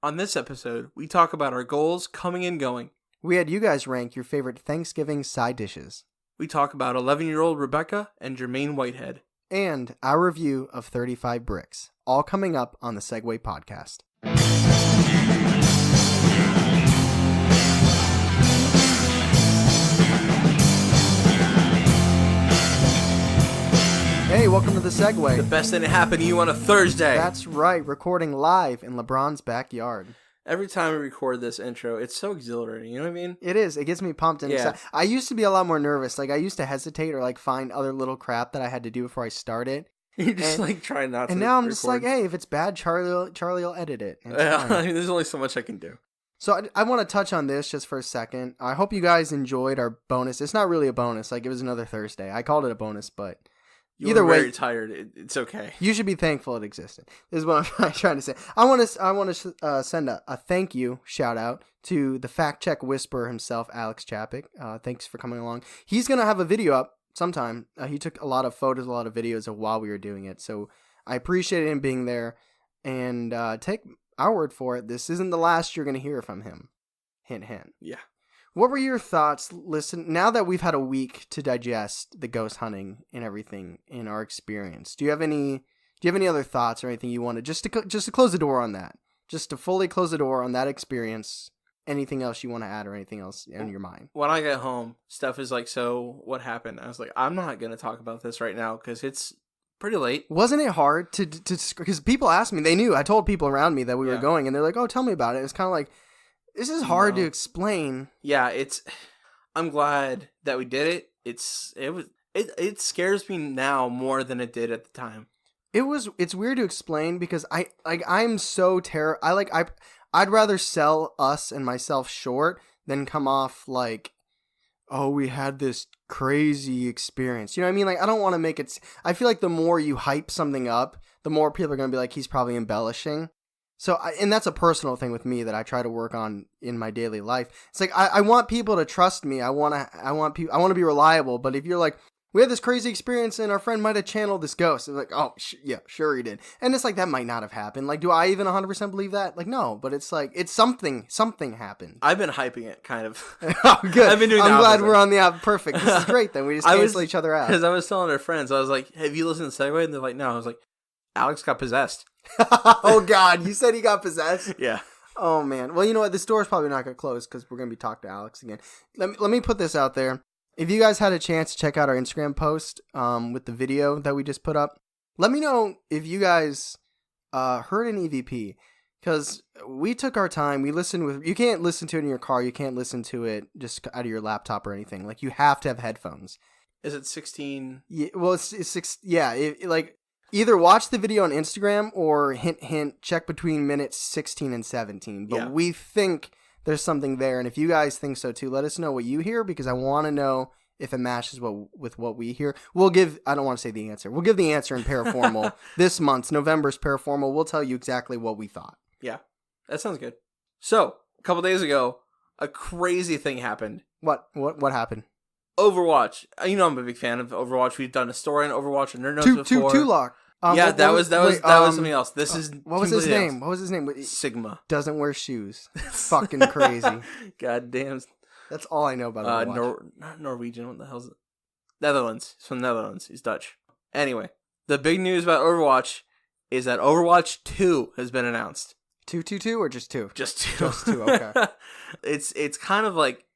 On this episode, we talk about our goals coming and going. We had you guys rank your favorite Thanksgiving side dishes. We talk about 11-year-old Rebecca and Jermaine Whitehead. And our review of 35 Brix. All coming up on the Segway Podcast. Hey, welcome to the Segway. The best thing to happen to you on a Thursday. That's right, recording live in LeBron's backyard. Every time we record this intro, it's so exhilarating, you know what I mean? It is. It gets me pumped and excited. I used to be a lot more nervous. Like, I used to hesitate or, find other little crap that I had to do before I started. You just, try not to. And now I'm record. just like, hey, if it's bad, Charlie will edit it. I mean, there's only so much I can do. So I want to touch on this just for a second. I hope you guys enjoyed our bonus. It's not really a bonus. It was another Thursday. I called it a bonus, but either way, very tired. It's okay. You should be thankful it existed. This is what I'm trying to say. I want to send a thank you shout out to the fact check whisperer himself, Alex Chapik. Thanks for coming along. He's gonna have a video up sometime. He took a lot of photos, a lot of videos of while we were doing it. So I appreciated him being there. And take our word for it. This isn't the last you're gonna hear from him. Hint, hint. Yeah. What were your thoughts? Listen, now that we've had a week to digest the ghost hunting and everything in our experience, do you have any other thoughts or anything you want to just to close the door on that? Just to fully close the door on that experience. Anything else you want to add or anything else in your mind? When I get home, Steph is like, "So what happened?" I was like, "I'm not gonna talk about this right now because it's pretty late." Wasn't it hard to because people asked me, they knew, I told people around me that we were going, and they're like, "Oh, tell me about it." It's kind of like, this is hard to explain. Yeah, I'm glad that we did it. It scares me now more than it did at the time. It's weird to explain because I'm so I'd rather sell us and myself short than come off like, oh, we had this crazy experience. You know what I mean? I don't want to make it. I feel like the more you hype something up, the more people are going to be like, he's probably embellishing. So, and that's a personal thing with me that I try to work on in my daily life. It's like, I want people to trust me. I want to be reliable. But if you're like, we had this crazy experience and our friend might have channeled this ghost. It's like, oh, yeah, sure he did. And it's like, that might not have happened. Do I even 100% believe that? No, but it's like, it's something happened. I've been hyping it, kind of. Oh, good. I've been doing I'm glad we're on the app. Perfect. This is great then. We just cancel each other out. Because I was telling our friends, I was like, have you listened to Segway? And they're like, no. I was like, Alex got possessed. Oh, God. You said he got possessed? Yeah. Oh, man. Well, you know what? This door's probably not going to close because we're going to be talking to Alex again. Let me put this out there. If you guys had a chance to check out our Instagram post with the video that we just put up, let me know if you guys heard an EVP. Because we took our time. We listened with... You can't listen to it in your car. You can't listen to it just out of your laptop or anything. You have to have headphones. Is it 16? Yeah, well, it's 6... Yeah, either watch the video on Instagram or hint, check between minutes 16 and 17. But we think there's something there. And if you guys think so too, let us know what you hear because I want to know if it matches with what we hear. We'll give, I don't want to say the answer. We'll give the answer in Paraformal this month's November's Paraformal. We'll tell you exactly what we thought. Yeah, that sounds good. So, a couple days ago, a crazy thing happened. What happened? Overwatch. You know I'm a big fan of Overwatch. We've done a story on Overwatch and Nerd Notes before. Two Lock. That was something else. This is what was his name? What was his name? Sigma. Doesn't wear shoes. Fucking crazy. God damn. That's all I know about Overwatch. Not Norwegian. What the hell is it? Netherlands. He's from the Netherlands. He's Dutch. Anyway, the big news about Overwatch is that Overwatch 2 has been announced. 2 or just 2? Just 2. Just 2. Okay. It's kind of like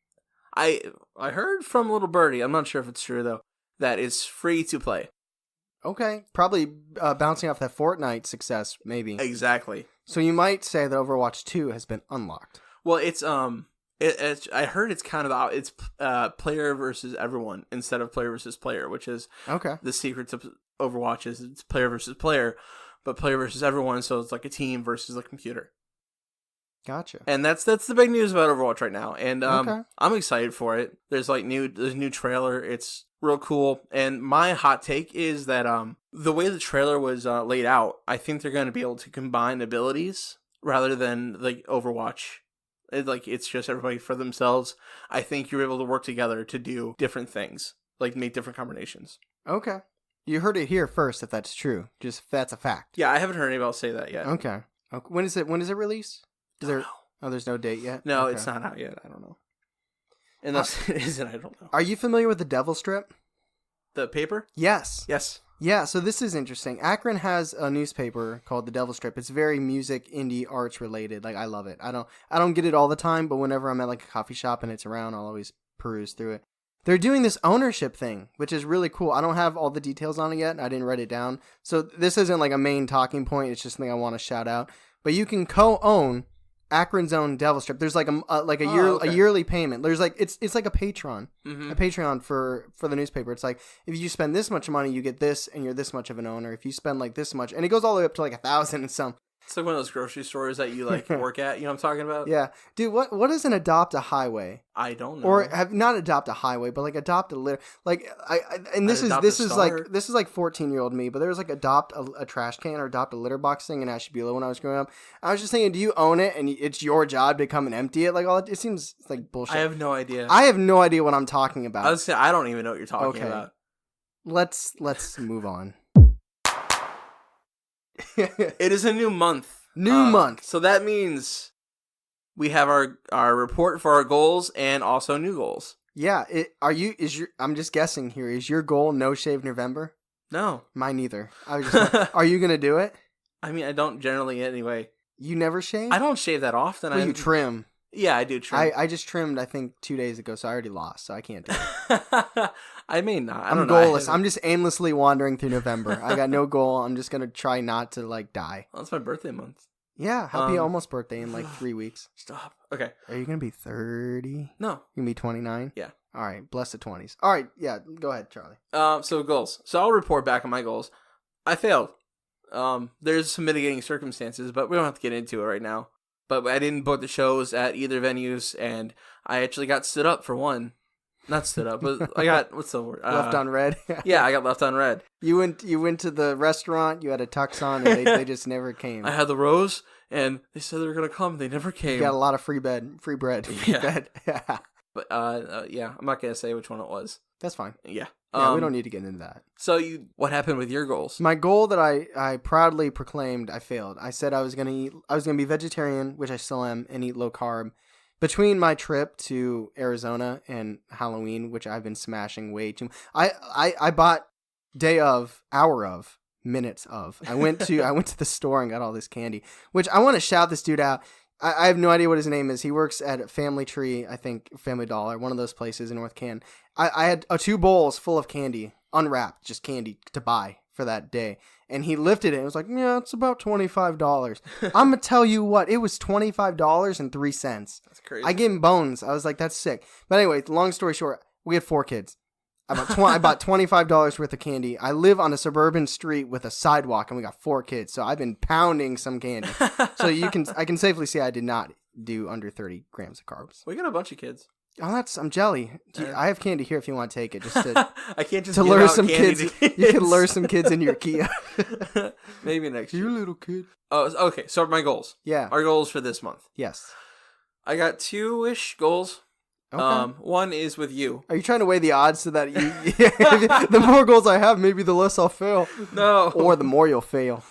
I heard from Little Birdie. I'm not sure if it's true though. That it's free to play. Okay, probably bouncing off that Fortnite success, maybe. Exactly. So you might say that Overwatch 2 has been unlocked. Well, it's I heard it's kind of it's player versus everyone instead of player versus player, which is the secret to Overwatch is it's player versus player, but player versus everyone. So it's like a team versus a computer. Gotcha. And that's the big news about Overwatch right now, and I'm excited for it. There's a new trailer. It's real cool. And my hot take is that the way the trailer was laid out, I think they're going to be able to combine abilities rather than Overwatch. It's just everybody for themselves. I think you're able to work together to do different things, make different combinations. Okay. You heard it here first, if that's true. Just if that's a fact. Yeah, I haven't heard anybody else say that yet. Okay. When is it released? Is there? Oh, there's no date yet? No, Okay. it's not out yet. I don't know. Unless it isn't, I don't know. Are you familiar with the Devil Strip? The paper? Yes. Yes. Yeah, so this is interesting. Akron has a newspaper called the Devil Strip. It's very music, indie, arts related. Like, I love it. I don't get it all the time, but whenever I'm at like a coffee shop and it's around, I'll always peruse through it. They're doing this ownership thing, which is really cool. I don't have all the details on it yet. I didn't write it down. So this isn't like a main talking point. It's just something I want to shout out. But you can co-own Akron's own Devil Strip. There's like a yearly payment. There's like it's like a Patreon, a Patreon for the newspaper. It's like if you spend this much money, you get this, and you're this much of an owner. If you spend like this much, and it goes all the way up to like 1,000 and some. It's like one of those grocery stores that you like work at. You know what I'm talking about? Yeah, dude. What is an adopt a highway? I don't know. Or have not adopt a highway, but like adopt a litter. Like this is like 14-year-old me. But there was like adopt a trash can or adopt a litter box thing in Ashtabula when I was growing up. I was just thinking, do you own it and it's your job to come and empty it? Like it seems like bullshit. I have no idea. I have no idea what I'm talking about. I was saying I don't even know what you're talking about. Let's move on. It is a new month. Month. So that means we have our report for our goals and also new goals. Yeah. I'm just guessing here. Is your goal No Shave November? No. Mine neither. I was just are you gonna do it? I mean, I don't generally anyway. You never shave? I don't shave that often. Well, you trim. Yeah, I do trim. I just trimmed, I think, 2 days ago, so I already lost, so I can't do it. I may not. I'm goalless. I'm just aimlessly wandering through November. I got no goal. I'm just going to try not to, like, die. Well, that's my birthday month. Yeah, happy almost birthday in, like, 3 weeks. Stop. Okay. Are you going to be 30? No. You going to be 29? Yeah. All right, bless the 20s. All right, yeah, go ahead, Charlie. So goals. So I'll report back on my goals. I failed. There's some mitigating circumstances, but we don't have to get into it right now. But I didn't book the shows at either venues, and I actually got stood up for one. Not stood up, but I got, what's the word? Left on red? Yeah, I got left on red. You went to the restaurant, you had a tux on, and they just never came. I had the rose, and they said they were going to come. They never came. You got a lot of free bread. Yeah. Yeah. But, yeah, I'm not going to say which one it was. That's fine. Yeah. Yeah, we don't need to get into that. So what happened with your goals? My goal that I proudly proclaimed, I failed. I said I was gonna be vegetarian, which I still am, and eat low carb. Between my trip to Arizona and Halloween, which I've been smashing way too, I bought hour of, minutes of. I went to the store and got all this candy, which I want to shout this dude out. I have no idea what his name is. He works at Family Tree, I think, Family Dollar, one of those places in North Canton. I had 2 bowls full of candy, unwrapped, just candy to buy for that day. And he lifted it and was like, yeah, it's about $25. I'm going to tell you what, it was $25.03. That's crazy. I gave him bones. I was like, that's sick. But anyway, long story short, we had 4 kids. I bought $25 worth of candy. I live on a suburban street with a sidewalk, and we got 4 kids. So I've been pounding some candy. So I can safely say I did not do under 30 grams of carbs. We got a bunch of kids. Oh, I'm jelly. I have candy here if you want to take it. Just to, I can't just to give lure out some candy kids. to kids. You can lure some kids into your Kia. Maybe next year. You little kid. Oh, okay. So my goals. Yeah. Our goals for this month. Yes. I got 2-ish goals. Okay. One is with you. Are you trying to weigh the odds so that the more goals I have, maybe the less I'll fail? No. Or the more you'll fail.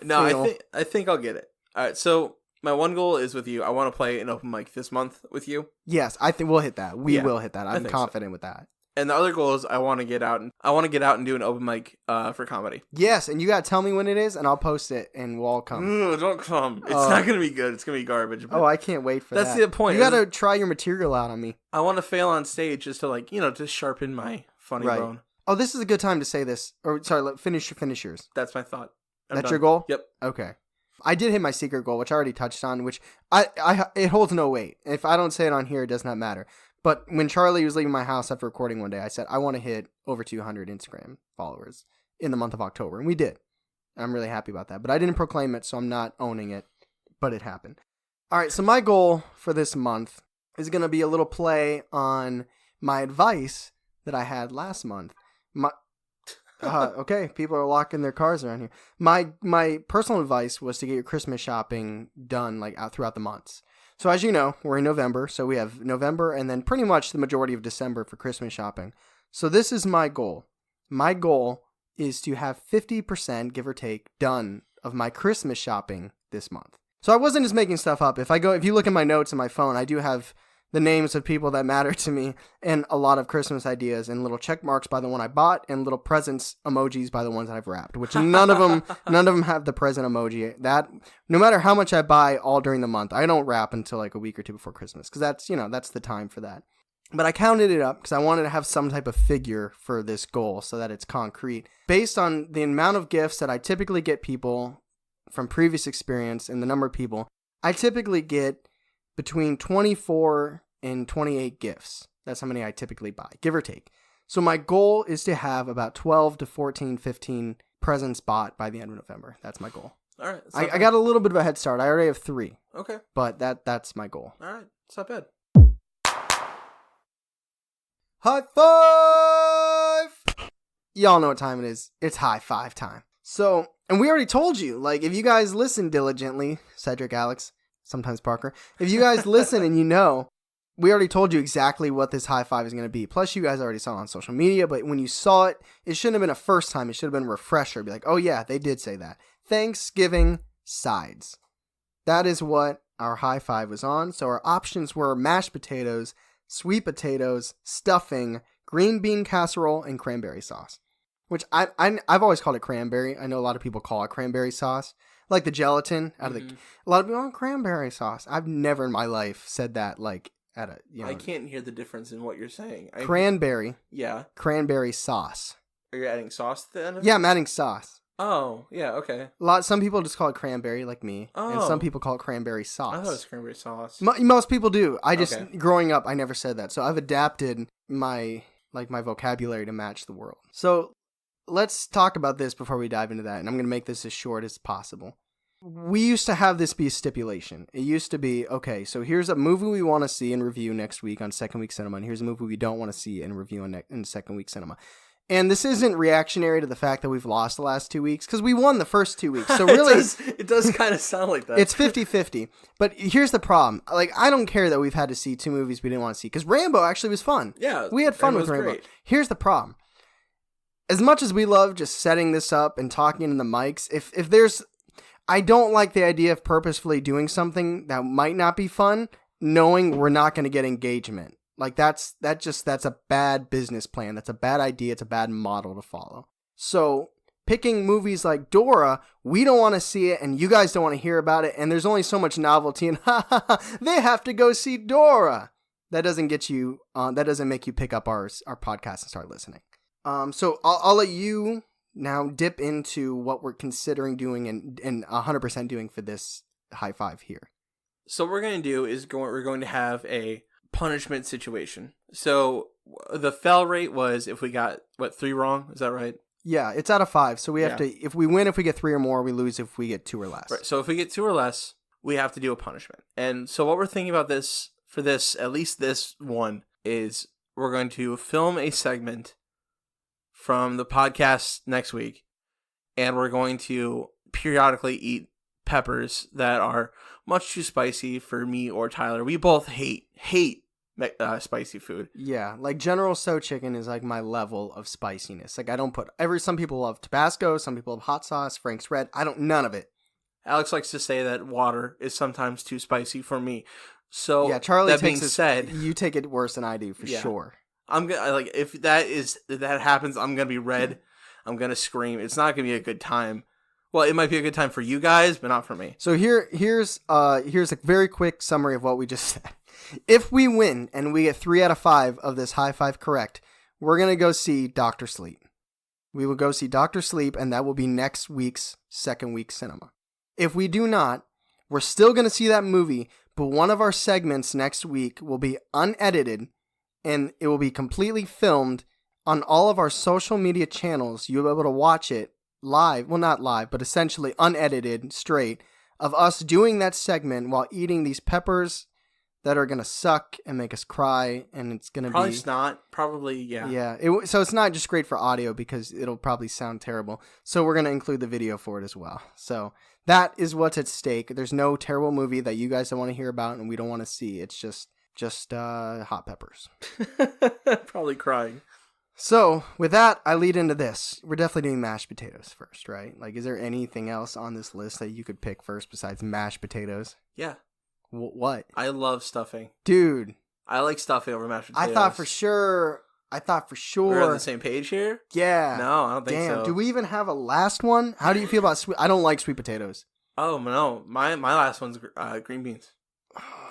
No, fail. I think I'll get it. All right. So my one goal is with you. I want to play an open mic this month with you. Yes, I think we'll hit that. We will hit that. I'm confident with that. And the other goal is I want to get out and do an open mic for comedy. Yes, and you gotta tell me when it is, and I'll post it, and we'll all come. Ooh, don't come. It's not gonna be good. It's gonna be garbage. Oh, I can't wait for that. That's the point. You gotta try your material out on me. I want to fail on stage just to to sharpen my funny bone. Oh, this is a good time to say this. Or sorry, finish yours. That's my thought. That's your goal? Yep. Okay. I did hit my secret goal, which I already touched on, which it holds no weight. If I don't say it on here, it does not matter. But when Charlie was leaving my house after recording one day, I said, I want to hit over 200 Instagram followers in the month of October. And we did. I'm really happy about that. But I didn't proclaim it, so I'm not owning it. But it happened. All right, so my goal for this month is going to be a little play on my advice that I had last month. Okay, people are locking their cars around here. My personal advice was to get your Christmas shopping done out throughout the months. So as you know, we're in November, so we have November and then pretty much the majority of December for Christmas shopping. So this is my goal. My goal is to have 50%, give or take, done of my Christmas shopping this month. So I wasn't just making stuff up. If you look at my notes on my phone, I do have the names of people that matter to me and a lot of Christmas ideas and little check marks by the one I bought and little presents emojis by the ones that I've wrapped, which none of them have the present emoji. That no matter how much I buy all during the month, I don't wrap until like a week or two before Christmas because that's the time for that. But I counted it up because I wanted to have some type of figure for this goal so that it's concrete. Based on the amount of gifts that I typically get people from previous experience and the number of people, I typically get between 24 and 28 gifts. That's how many I typically buy, give or take. So my goal is to have about 12 to 14, 15 presents bought by the end of November. That's my goal. All right. I got a little bit of a head start. I already have 3. Okay. But that's my goal. All right. It's not bad. High five! Y'all know what time it is. It's high five time. So, and we already told you, like, if you guys listen diligently, Cedric, Alex, sometimes Parker, if you guys listen and you know, we already told you exactly what this high five is going to be. Plus, you guys already saw it on social media, but when you saw it, it shouldn't have been a first time. It should have been a refresher. Be like, oh yeah, they did say that. Thanksgiving sides. That is what our high five was on. So our options were mashed potatoes, sweet potatoes, stuffing, green bean casserole, and cranberry sauce. Which I've always called it cranberry. I know a lot of people call it cranberry sauce. Like the gelatin out of the... A lot of people, cranberry sauce. I've never in my life said that like at a... I can't hear the difference in what you're saying. Cranberry. Yeah. Cranberry sauce. Are you adding sauce to the end of it? Yeah, I'm adding sauce. Oh, yeah, okay. Some people just call it cranberry, like me. Oh. And some people call it cranberry sauce. I thought it was cranberry sauce. Most people do. Growing up, I never said that. So I've adapted my vocabulary to match the world. So let's talk about this before we dive into that. And I'm going to make this as short as possible. We used to have this be a stipulation. It used to be, okay, so here's a movie we want to see and review next week on Second Week Cinema. And here's a movie we don't want to see and review in Second Week Cinema. And this isn't reactionary to the fact that we've lost the last 2 weeks, because we won the first 2 weeks. So really, it does kind of sound like that. It's 50-50. But here's the problem. Like, I don't care that we've had to see 2 movies we didn't want to see, because Rambo actually was fun. Yeah. We had fun with Rambo. Great. Here's the problem. As much as we love just setting this up and talking in the mics, if there's... I don't like the idea of purposefully doing something that might not be fun, knowing we're not going to get engagement. Like, that's a bad business plan. That's a bad idea. It's a bad model to follow. So picking movies like Dora, we don't want to see it and you guys don't want to hear about it. And there's only so much novelty and they have to go see Dora. That doesn't get you, that doesn't make you pick up our podcast and start listening. So I'll let you now dip into what we're considering doing and 100% doing for this high five here. So what we're going to do is we're going to have a punishment situation. So the fail rate was if we got 3 wrong, is that right? Yeah, it's out of 5. So we have to, if we win if we get 3 or more, we lose if we get 2 or less. Right. So if we get 2 or less, we have to do a punishment. And so what we're thinking about this for this, at least this one, is we're going to film a segment from the podcast next week, and we're going to periodically eat peppers that are much too spicy for me or Tyler. We both hate spicy food. Yeah, like General So chicken is like my level of spiciness. Like I don't put some people love Tabasco, some people love hot sauce, Frank's Red. None of it. Alex likes to say that water is sometimes too spicy for me. So yeah, Charlie. That being said, you take it worse than I do for sure. I'm gonna if that happens, I'm gonna be red. I'm gonna scream. It's not gonna be a good time. Well, it might be a good time for you guys, but not for me. So here's a very quick summary of what we just said. If we win and we get 3 out of 5 of this high five correct, we're gonna go see Dr. Sleep. We will go see Dr. Sleep, and that will be next week's Second Week Cinema. If we do not, we're still gonna see that movie, but one of our segments next week will be unedited, and it will be completely filmed on all of our social media channels. You'll be able to watch it live, well not live, but essentially unedited straight of us doing that segment while eating these peppers that are going to suck and make us cry, and it's going to probably snot, probably, yeah. Yeah, so it's not just great for audio because it'll probably sound terrible. So we're going to include the video for it as well. So that is what's at stake. There's no terrible movie that you guys don't want to hear about and we don't want to see. It's just hot peppers. Probably crying. So, with that, I lead into this. We're definitely doing mashed potatoes first, right? Like, is there anything else on this list that you could pick first besides mashed potatoes? Yeah. What? I love stuffing. Dude. I like stuffing over mashed potatoes. I thought for sure. We're on the same page here? Yeah. No, I don't think so. Damn. Do we even have a last one? How do you feel about sweet? I don't like sweet potatoes. Oh, no. My last one's green beans.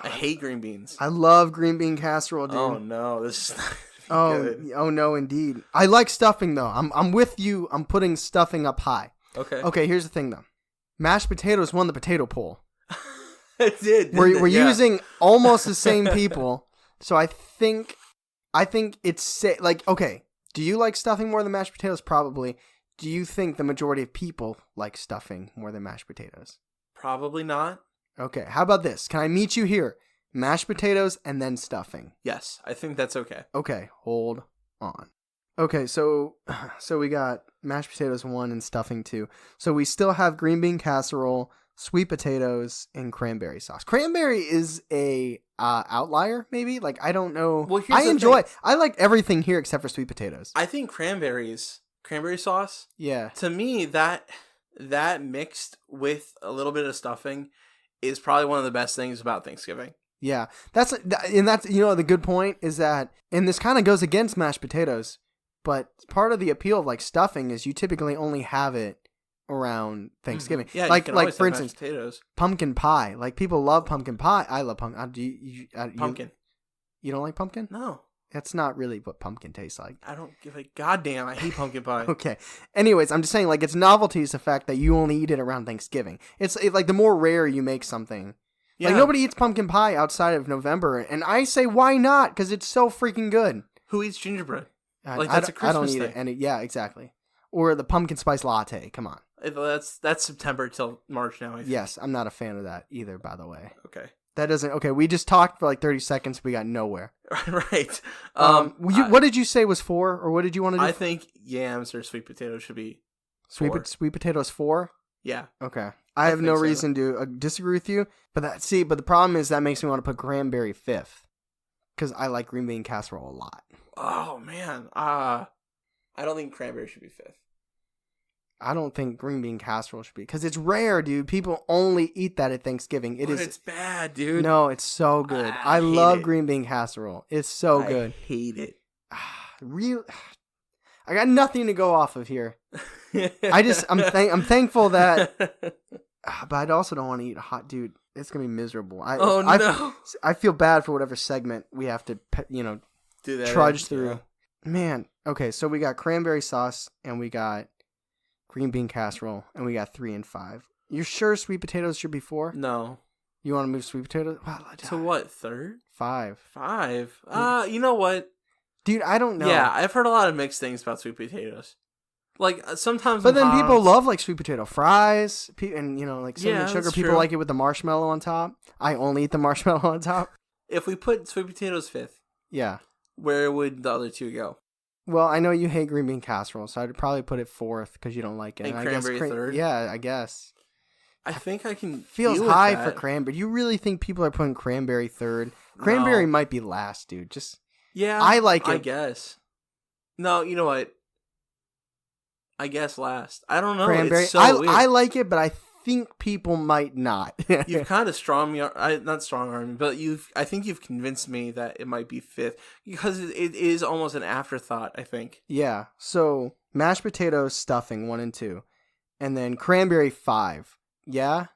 I hate green beans. I love green bean casserole, dude. Oh, no. This is not good. Oh, no, indeed. I like stuffing, though. I'm with you. I'm putting stuffing up high. Okay. Okay, here's the thing, though. Mashed potatoes won the potato poll. It did. We're using almost the same people, so I think it's like, okay. Do you like stuffing more than mashed potatoes? Probably. Do you think the majority of people like stuffing more than mashed potatoes? Probably not. Okay. How about this? Can I meet you here? Mashed potatoes and then stuffing. Yes, I think that's okay. Okay. Hold on. Okay, so we got mashed potatoes 1 and stuffing 2. So we still have green bean casserole, sweet potatoes, and cranberry sauce. Cranberry is a outlier, maybe. Like, I don't know. Well, I like everything here except for sweet potatoes. I think cranberry sauce. Yeah. To me, that mixed with a little bit of stuffing is probably one of the best things about Thanksgiving. Yeah, that's the good point is that, and this kind of goes against mashed potatoes, but part of the appeal of like stuffing is you typically only have it around Thanksgiving. Yeah, like for instance, potatoes. Pumpkin pie. Like, people love pumpkin pie. I love pumpkin. Pumpkin. You don't like pumpkin? No. That's not really what pumpkin tastes like. I don't give a goddamn. I hate pumpkin pie. Okay. Anyways, I'm just saying, like, its novelty is the fact that you only eat it around Thanksgiving. It's like the more rare you make something. Yeah. Like, nobody eats pumpkin pie outside of November, and I say why not? Because it's so freaking good. Who eats gingerbread? That's a Christmas I don't eat thing. It. Yeah, exactly. Or the pumpkin spice latte. Come on. That's September till March now. I think. Yes, I'm not a fan of that either, by the way. Okay. That doesn't... Okay, we just talked for like 30 seconds. We got nowhere. Right. What did you say was 4? Or what did you want to do? I think yams or sweet potatoes should be 4. Sweet potatoes 4? Yeah. Okay. I have no reason to disagree with you. But the problem is that makes me want to put cranberry 5th. Because I like green bean casserole a lot. Oh, man. I don't think cranberry should be 5th. I don't think green bean casserole should be, because it's rare, dude. People only eat that at Thanksgiving. It's bad, dude. No, it's so good. I love green bean casserole. It's so good. I hate it. I got nothing to go off of here. I'm thankful that, but I also don't want to eat hot, dude. It's gonna be miserable. I feel bad for whatever segment we have to, do that trudge through. Yeah. Man, okay, so we got cranberry sauce and we got green bean casserole, and we got 3 and 5. You sure sweet potatoes should be 4? No. You want to move sweet potatoes? To what, 3rd? 5. 5? You know what? Dude, I don't know. Yeah, I've heard a lot of mixed things about sweet potatoes. Like, sometimes... But then people love, like, sweet potato fries, and, like, cinnamon sugar. People true. like it with the marshmallow on top. I only eat the marshmallow on top. If we put sweet potatoes 5th... Yeah. Where would the other 2 go? Well, I know you hate green bean casserole, so I'd probably put it 4th because you don't like it. And cranberry 3rd? Yeah, I guess. I think I can Feels high for cranberry. You really think people are putting cranberry 3rd? Cranberry might be last, dude. I like it. I guess. No, you know what? I guess last. I don't know. Cranberry. It's so weird. I like it, but I think people might not. You've kind of not strong-armed, but I think you've convinced me that it might be 5th because it is almost an afterthought, I think. Yeah. So mashed potatoes, stuffing 1 and 2, and then cranberry 5. Yeah?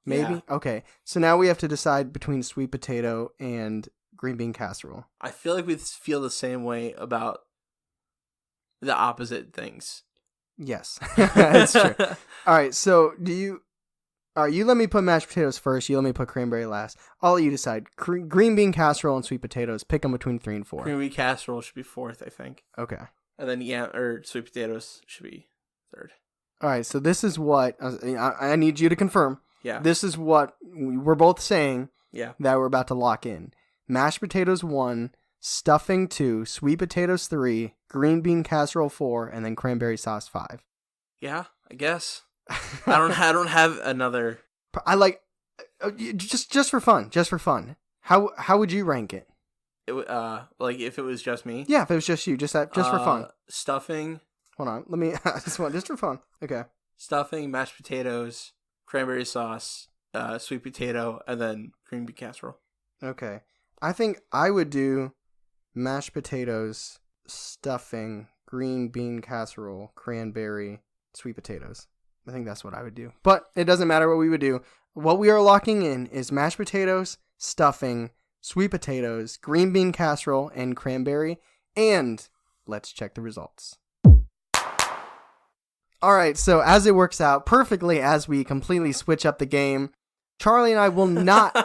Maybe? Yeah. Okay. So now we have to decide between sweet potato and green bean casserole. I feel like we feel the same way about the opposite things. Yes. That's true. All right. So you let me put mashed potatoes first. You let me put cranberry last. I'll let you decide. Green bean casserole and sweet potatoes. Pick them between 3 and 4. Green bean casserole should be 4th, I think. Okay. And then sweet potatoes should be 3rd. All right. So this is what I need you to confirm. Yeah. This is what we're both saying. Yeah. That we're about to lock in. Mashed potatoes 1, stuffing 2, sweet potatoes 3, green bean casserole 4, and then cranberry sauce 5. Yeah, I guess. I don't have another. I like just for fun. Just for fun. How would you rank it? like if it was just me. Yeah, if it was just you, just for fun. Stuffing. Hold on, let me just for fun. Okay. Stuffing, mashed potatoes, cranberry sauce, sweet potato, and then green bean casserole. Okay. I think I would do mashed potatoes, stuffing, green bean casserole, cranberry, sweet potatoes. I think that's what I would do. But it doesn't matter what we would do. What we are locking in is mashed potatoes, stuffing, sweet potatoes, green bean casserole, and cranberry. And let's check the results. All right, so as it works out perfectly as we completely switch up the game, Charlie and I will not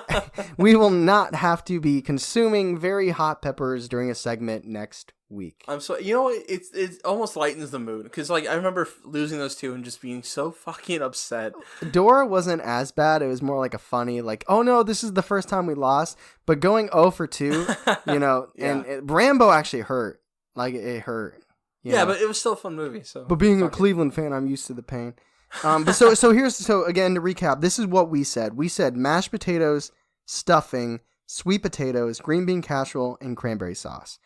we will not have to be consuming very hot peppers during a segment next week. I'm so it almost lightens the mood because like I remember losing those two and just being so fucking upset. Dora wasn't as bad. It was more like a funny like, oh no, this is the first time we lost. But going 0 for 2, yeah. And Rambo actually hurt. Like it hurt. Yeah, but it was still a fun movie. So, but being a Cleveland fan, I'm used to the pain. But so again to recap, this is what we said. We said mashed potatoes, stuffing, sweet potatoes, green bean casserole, and cranberry sauce.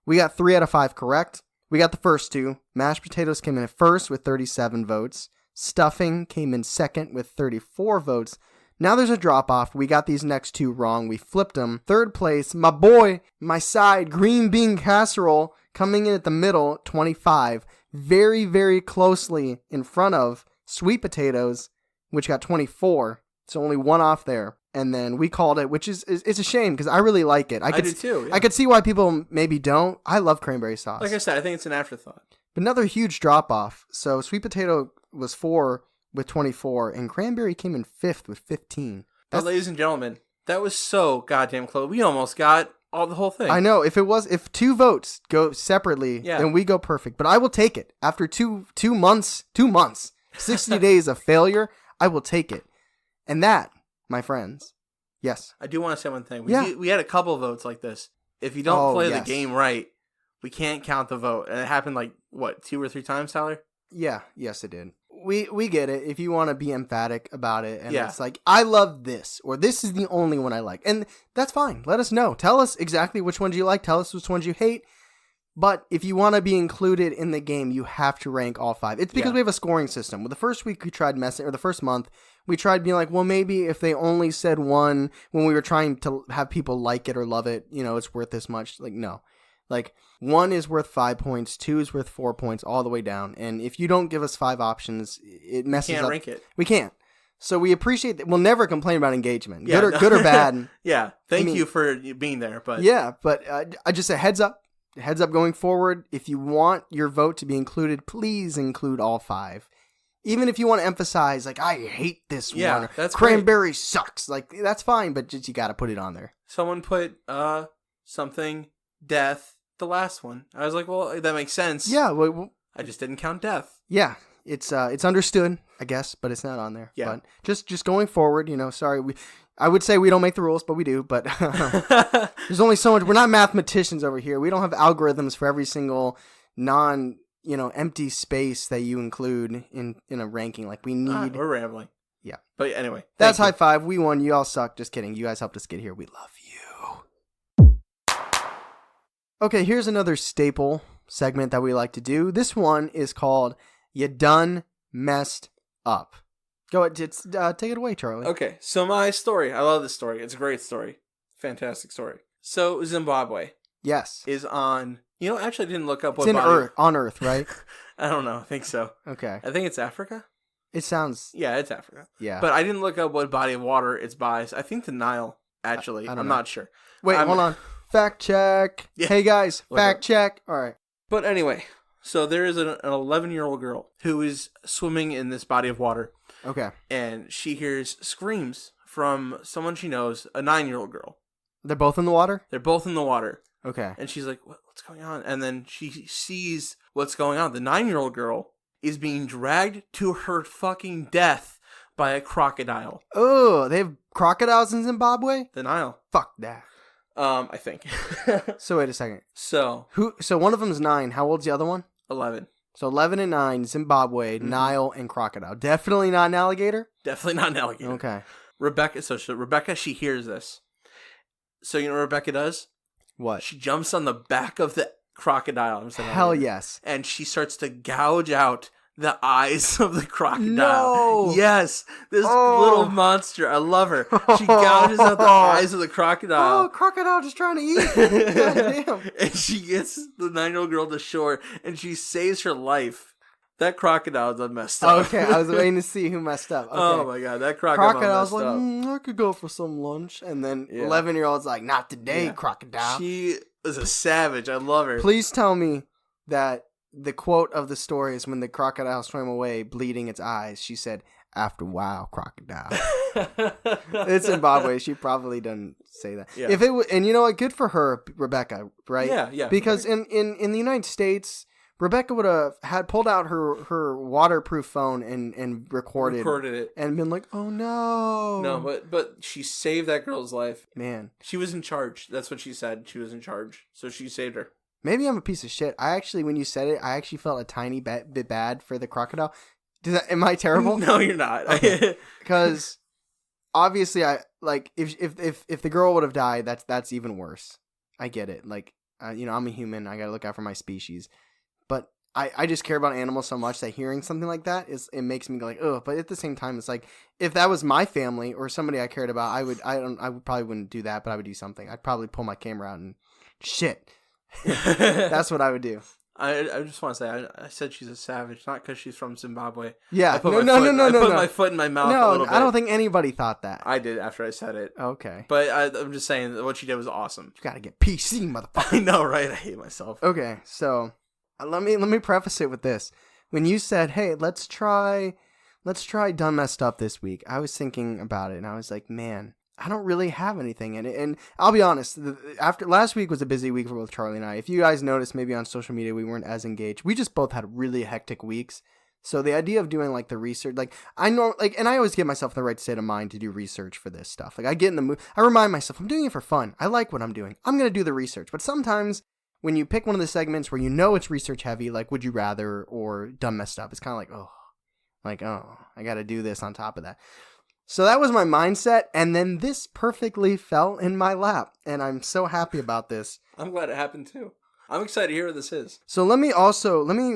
We got 3 out of 5 correct. We got the first 2. Mashed potatoes came in at first with 37 votes. Stuffing came in second with 34 votes. Now there's a drop off. We got these next 2 wrong. We flipped them. Third place, my boy, my side, green bean casserole, coming in at the middle, 25. Very, very closely in front of sweet potatoes, which got 24. So only 1 off there. And then we called it, which is it's a shame because I really like it. I do too. Yeah. I could see why people maybe don't. I love cranberry sauce. Like I said, I think it's an afterthought. But another huge drop off. So sweet potato was 4 with 24, and cranberry came in 5th with 15. But ladies and gentlemen, that was so goddamn close. We almost got the whole thing. I know. If 2 votes go separately, then we go perfect. But I will take it after two months, 60 days of failure. I will take it, and that, my friends. Yes. I do want to say one thing. We had a couple votes like this. If you don't play the game right, we can't count the vote. And it happened 2 or 3 times, Tyler? Yeah. Yes, it did. We get it. If you want to be emphatic about it, and it's like, I love this, or this is the only one I like. And that's fine. Let us know. Tell us exactly which ones you like. Tell us which ones you hate. But if you want to be included in the game, you have to rank all 5. It's because we have a scoring system. Well, the first week we tried the first month, we tried being like, well, maybe if they only said 1 when we were trying to have people like it or love it, it's worth this much. Like, no. Like, 1 is worth 5 points, 2 is worth 4 points, all the way down. And if you don't give us 5 options, it messes up. We can't rank it. We can't. So we appreciate that. We'll never complain about engagement, good or bad. Yeah. Thank you for being there. But yeah, but I just say heads up going forward. If you want your vote to be included, please include all 5. Even if you want to emphasize, like, I hate this one. That's cranberry great. Sucks. Like, that's fine, but just you got to put it on there. Someone put something, death, the last one. I was like, well, that makes sense. Yeah. Well, I just didn't count death. Yeah. It's understood, I guess, but it's not on there. Yeah. But just going forward, sorry, I would say we don't make the rules, but we do. But there's only so much. We're not mathematicians over here. We don't have algorithms for every single empty space that you include in a ranking. Like we need. We're rambling. Yeah. But anyway. That's high 5. We won. You all suck. Just kidding. You guys helped us get here. We love you. Okay, here's another staple segment that we like to do. This one is called You Done Messed Up. Go ahead. Take it away, Charlie. Okay, so my story. I love this story. It's a great story. Fantastic story. So Zimbabwe. Yes. Is on... actually I didn't look up what it's on Earth, right? I don't know. I think so. Okay. I think it's Africa. It sounds... Yeah, it's Africa. Yeah. But I didn't look up what body of water it's by. I think the Nile, actually. I'm not sure. Wait, hold on. Fact check. Yeah. Hey, guys. Fact check. All right. But anyway, so there is an 11-year-old girl who is swimming in this body of water. Okay. And she hears screams from someone she knows, a 9-year-old girl. They're both in the water? They're both in the water. Okay. And she's like, what's going on? And then she sees what's going on. The 9-year-old girl is being dragged to her fucking death by a crocodile. Oh, they have crocodiles in Zimbabwe? The Nile. Fuck that. I think. So wait a second. So one of them is 9. How old's the other one? 11. So 11 and 9, Zimbabwe, Nile, and crocodile. Definitely not an alligator? Definitely not an alligator. Okay. Rebecca, she hears this. So you know what Rebecca does? What? She jumps on the back of the crocodile. Hell yes. And she starts to gouge out the eyes of the crocodile. No. Yes. This little monster. I love her. She gouges out the eyes of the crocodile. Oh, crocodile just trying to eat. God damn. And she gets the 9-year-old girl to shore and she saves her life. That crocodile done messed up. Okay, I was waiting to see who messed up. Okay. Oh my god, that crocodile's like, messed up. I could go for some lunch. And then 11-year-old's like, not today, crocodile. She is a savage. I love her. Please tell me that the quote of the story is when the crocodile swam away, bleeding its eyes. She said, "After a while, crocodile." It's Zimbabwe. She probably doesn't say that. Yeah. If it and you know what? Good for her, Rebecca. Right? Yeah. Because in the United States, Rebecca would have had pulled out her waterproof phone and recorded it and been like, "Oh no!" No, but she saved that girl's life. Man, she was in charge. That's what she said. She was in charge, so she saved her. Maybe I'm a piece of shit. When you said it, I actually felt a tiny bit bad for the crocodile. Am I terrible? No, you're not. Because obviously, if the girl would have died, that's even worse. I get it. Like, I'm a human. I gotta look out for my species. But I just care about animals so much that hearing something like that it makes me go like, ugh. But at the same time, it's like if that was my family or somebody I cared about, I probably wouldn't do that, but I would do something. I'd probably pull my camera out and shit. That's what I would do. I just want to say I said she's a savage, not because she's from Zimbabwe. Yeah, I put my foot in my mouth a little bit. I don't think anybody thought that. I did after I said it. Okay, but I'm just saying that what she did was awesome. You gotta get PC, motherfucker. I know, right? I hate myself. Okay, so let me preface it with this. When you said, "Hey, let's try Done Messed Up this week," I was thinking about it, and I was like, man, I don't really have anything in it. And I'll be honest, after last week was a busy week for both Charlie and I. If you guys noticed, maybe on social media, we weren't as engaged. We just both had really hectic weeks. So the idea of doing like the research, like and I always get myself in the right state of mind to do research for this stuff. Like I get in the mood, I remind myself, I'm doing it for fun. I like what I'm doing. I'm going to do the research. But sometimes when you pick one of the segments where you know it's research heavy, like Would You Rather or Done Messed Up, it's kind of like, I got to do this on top of that. So that was my mindset, and then this perfectly fell in my lap, and I'm so happy about this. I'm glad it happened too. I'm excited to hear what this is. So let me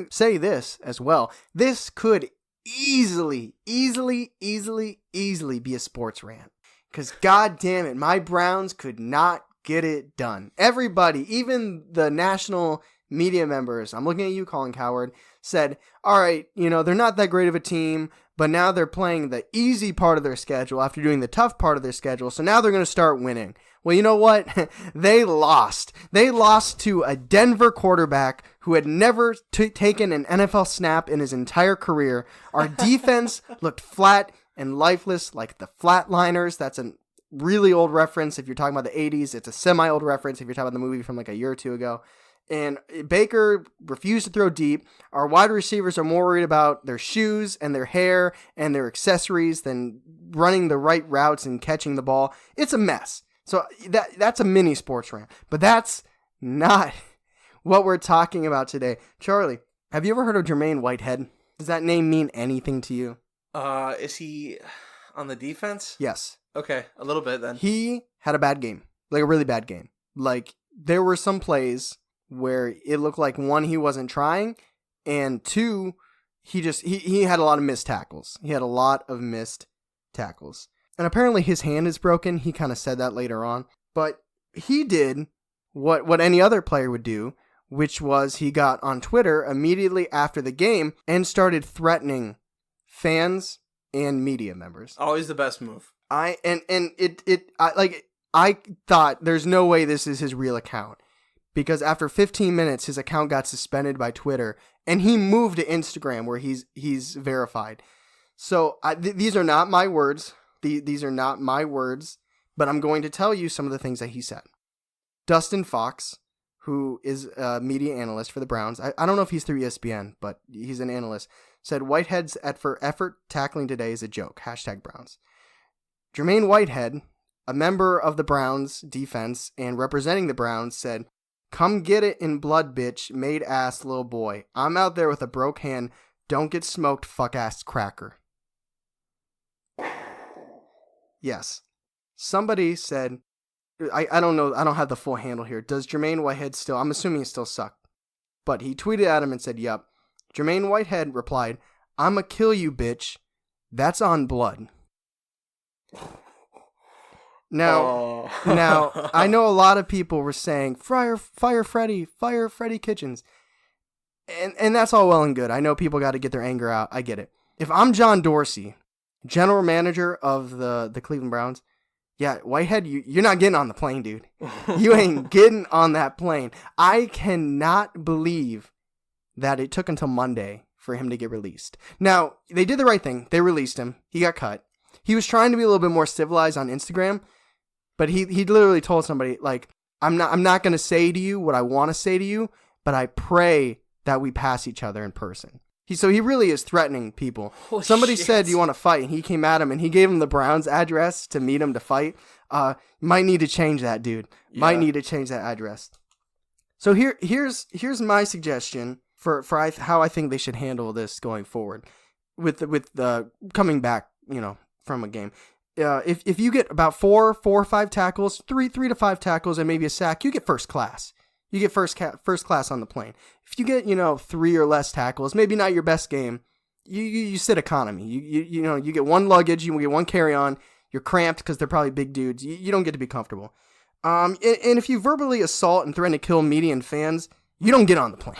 say this as well. This could easily be a sports rant. Because god damn it, my Browns could not get it done. Everybody, even the national media members, I'm looking at you, Colin Cowherd, said, all right, they're not that great of a team, but now they're playing the easy part of their schedule after doing the tough part of their schedule, so now they're going to start winning. Well, you know what? They lost. They lost to a Denver quarterback who had never taken an NFL snap in his entire career. Our defense looked flat and lifeless like the Flatliners. That's a really old reference if you're talking about the 80s. It's a semi-old reference if you're talking about the movie from like a year or two ago. And Baker refused to throw deep. Our wide receivers are more worried about their shoes and their hair and their accessories than running the right routes and catching the ball. It's a mess. So that's a mini sports rant. But that's not what we're talking about today. Charlie, have you ever heard of Jermaine Whitehead? Does that name mean anything to you? Is he on the defense? Yes. Okay, a little bit then. He had a bad game. Like a really bad game. Like there were some plays where it looked like, one, he wasn't trying, and two, he had a lot of missed tackles. He had a lot of missed tackles. And apparently his hand is broken. He kind of said that later on. But he did what any other player would do, which was he got on Twitter immediately after the game and started threatening fans and media members. Always the best move. I thought there's no way this is his real account. Because after 15 minutes, his account got suspended by Twitter, and he moved to Instagram where he's verified. So these are not my words. These are not my words, but I'm going to tell you some of the things that he said. Dustin Fox, who is a media analyst for the Browns, I don't know if he's through ESPN, but he's an analyst, said Whitehead's effort tackling today is a joke. #Browns. Jermaine Whitehead, a member of the Browns defense and representing the Browns, said, "Come get it in blood, bitch, made ass little boy. I'm out there with a broke hand. Don't get smoked, fuck ass cracker." Yes. Somebody said, I don't know. I don't have the full handle here. Does Jermaine Whitehead still? I'm assuming he still sucked. But he tweeted at him and said, "Yup." Jermaine Whitehead replied, "I'ma kill you, bitch. That's on blood." Now, I know a lot of people were saying, fire Freddie Kitchens. And that's all well and good. I know people got to get their anger out. I get it. If I'm John Dorsey, general manager of the Cleveland Browns, yeah, Whitehead, you're not getting on the plane, dude. You ain't getting on that plane. I cannot believe that it took until Monday for him to get released. Now, they did the right thing. They released him. He got cut. He was trying to be a little bit more civilized on Instagram, but he literally told somebody, like, I'm not going to say to you what I want to say to you, but I pray that we pass each other in person. So he really is threatening people. Holy Somebody shit. said, "You want to fight?" And he came at him and he gave him the Browns address to meet him to fight. Might need to change that, dude. Yeah. Might need to change that address. So here's my suggestion for how I think they should handle this going forward with the coming back, from a game. If you get about four or five tackles, three to five tackles, and maybe a sack, you get first class. You get first class on the plane. If you get 3 or less tackles, maybe not your best game, you sit economy. You get one luggage, you get one carry on. You're cramped because they're probably big dudes. You don't get to be comfortable. And if you verbally assault and threaten to kill media and fans, you don't get on the plane.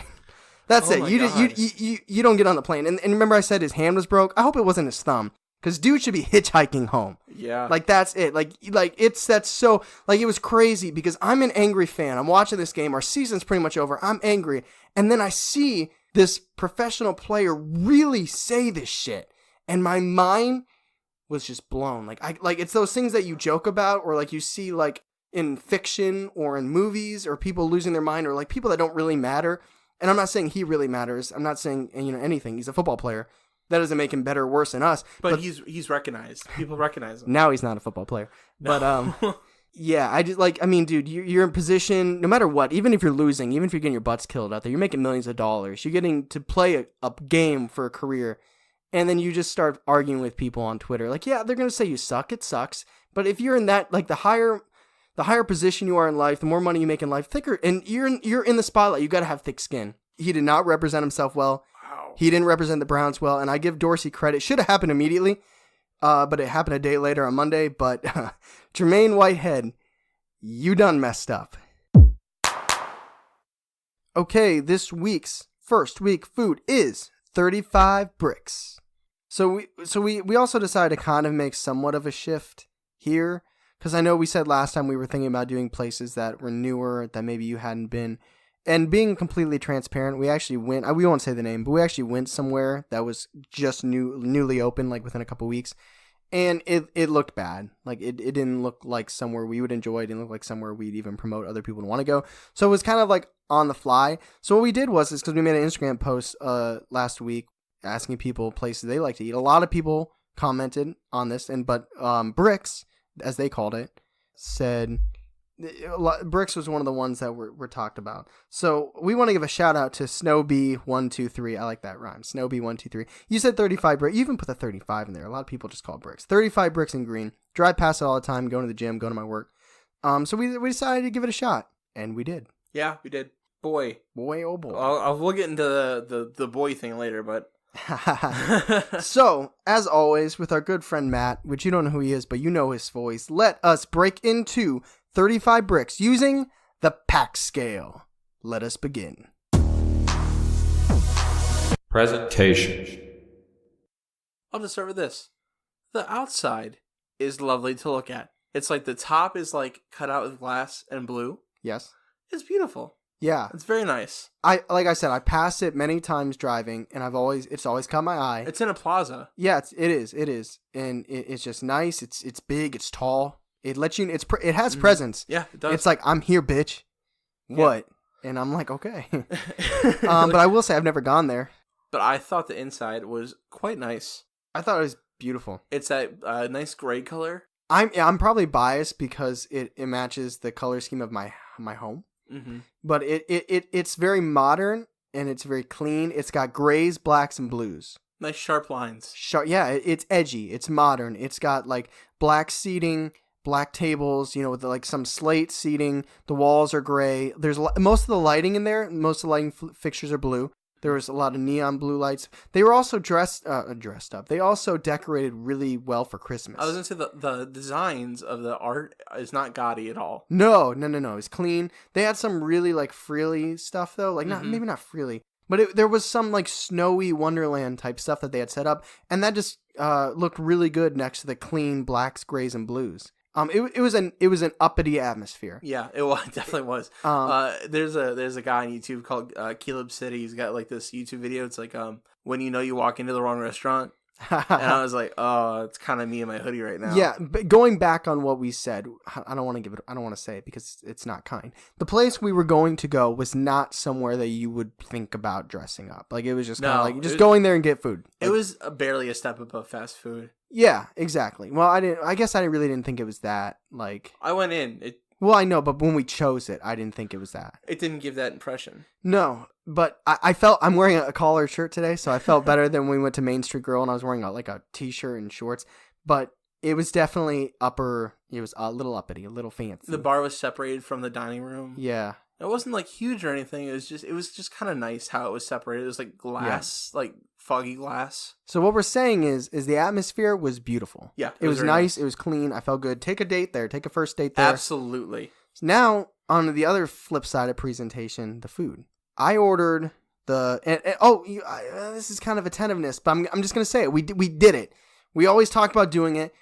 That's it. You don't get on the plane. And remember I said his hand was broke? I hope it wasn't his thumb. Because dude should be hitchhiking home. Yeah. Like, that's it. That's so, it was crazy because I'm an angry fan. I'm watching this game. Our season's pretty much over. I'm angry. And then I see this professional player really say this shit. And my mind was just blown. It's those things that you joke about or you see in fiction or in movies or people losing their mind or people that don't really matter. And I'm not saying he really matters. I'm not saying, anything. He's a football player. That doesn't make him better or worse than us. But he's recognized. People recognize him. Now he's not a football player. No. But, yeah, I just, dude, you're in position, no matter what, even if you're losing, even if you're getting your butts killed out there, you're making millions of dollars. You're getting to play a game for a career. And then you just start arguing with people on Twitter. Yeah, they're going to say you suck. It sucks. But if you're in that, the higher position you are in life, the more money you make in life, thicker, and you're in the spotlight, you got to have thick skin. He did not represent himself well. He didn't represent the Browns well, and I give Dorsey credit. Should have happened immediately, but it happened a day later on Monday. But Jermaine Whitehead, you done messed up. Okay, this week's first week food is 35 Brix. So we also decided to kind of make somewhat of a shift here, because I know we said last time we were thinking about doing places that were newer, that maybe you hadn't been. And being completely transparent, we actually went, we won't say the name, but we actually went somewhere that was just newly open, within a couple weeks. And it looked bad. It didn't look like somewhere we would enjoy. It didn't look like somewhere we'd even promote other people to want to go. So it was kind of on the fly. So what we did was, because we made an Instagram post last week asking people places they like to eat. A lot of people commented on this, but Brix, as they called it, said... Brix was one of the ones that were talked about. So we want to give a shout out to Snowbee123. I like that rhyme. Snowbee123. You said 35 Brix. You even put the 35 in there. A lot of people just call it Brix. 35 Brix in green. Drive past it all the time, going to the gym, going to my work. So we decided to give it a shot, and we did. Yeah, we did. Boy, oh boy. We'll get into the boy thing later, but... So, as always, with our good friend Matt, which you don't know who he is, but you know his voice, let us break into 35 Brix using the pack scale. Let us begin. Presentation. I'll just start with this. The outside is lovely to look at. It's the top is cut out with glass and blue. Yes. It's beautiful. Yeah. It's very nice. Like I said, I passed it many times driving, and it's always caught my eye. It's in a plaza. Yeah, it is. And it's just nice. It's big, it's tall. It lets you, it has presence. Yeah, it does. It's I'm here, bitch. What? Yeah. And I'm okay. But I will say I've never gone there. But I thought the inside was quite nice. I thought it was beautiful. It's that nice gray color. I'm probably biased because it matches the color scheme of my home. Mm-hmm. But it's very modern and it's very clean. It's got grays, blacks, and blues. Nice sharp lines. Yeah, it's edgy. It's modern. It's got black seating, black tables, with like some slate seating. The walls are gray. There's most of the lighting in there. Most of the lighting fixtures are blue. There was a lot of neon blue lights. They were also dressed up. They also decorated really well for Christmas. I was gonna say the designs of the art is not gaudy at all. No. It's clean. They had some really like frilly stuff though, like maybe not frilly, but there was some like snowy Wonderland type stuff that they had set up, and that just looked really good next to the clean blacks, grays, and blues. It was an uppity atmosphere. Yeah, it definitely was. There's a guy on YouTube called Caleb City. He's got like this YouTube video. It's like when you walk into the wrong restaurant. And I was like, oh, it's kind of me in my hoodie right now. Yeah, but going back on what we said, I don't want to say it because it's not kind. The place we were going to go was not somewhere that you would think about dressing up. Like, it was just kind of like going there and get food. It was barely a step above fast food. Yeah, exactly. Well, I guess I really didn't think it was that. Like, I went in. Well, I know, but when we chose it, I didn't think it was that. It didn't give that impression. No, but I felt I'm wearing a collared shirt today, so I felt better than when we went to Main Street Grill and I was wearing a t-shirt and shorts. But it was definitely it was a little uppity, a little fancy. The bar was separated from the dining room. Yeah. It wasn't like huge or anything. It was just kind of nice how it was separated. It was like glass, like foggy glass. So what we're saying is the atmosphere was beautiful. Yeah. It was nice. It was clean. I felt good. Take a date there. Take a first date there. Absolutely. Now, on the other flip side of presentation, the food. I ordered this is kind of attentiveness, but I'm just going to say it. We did it. We always talk about doing it.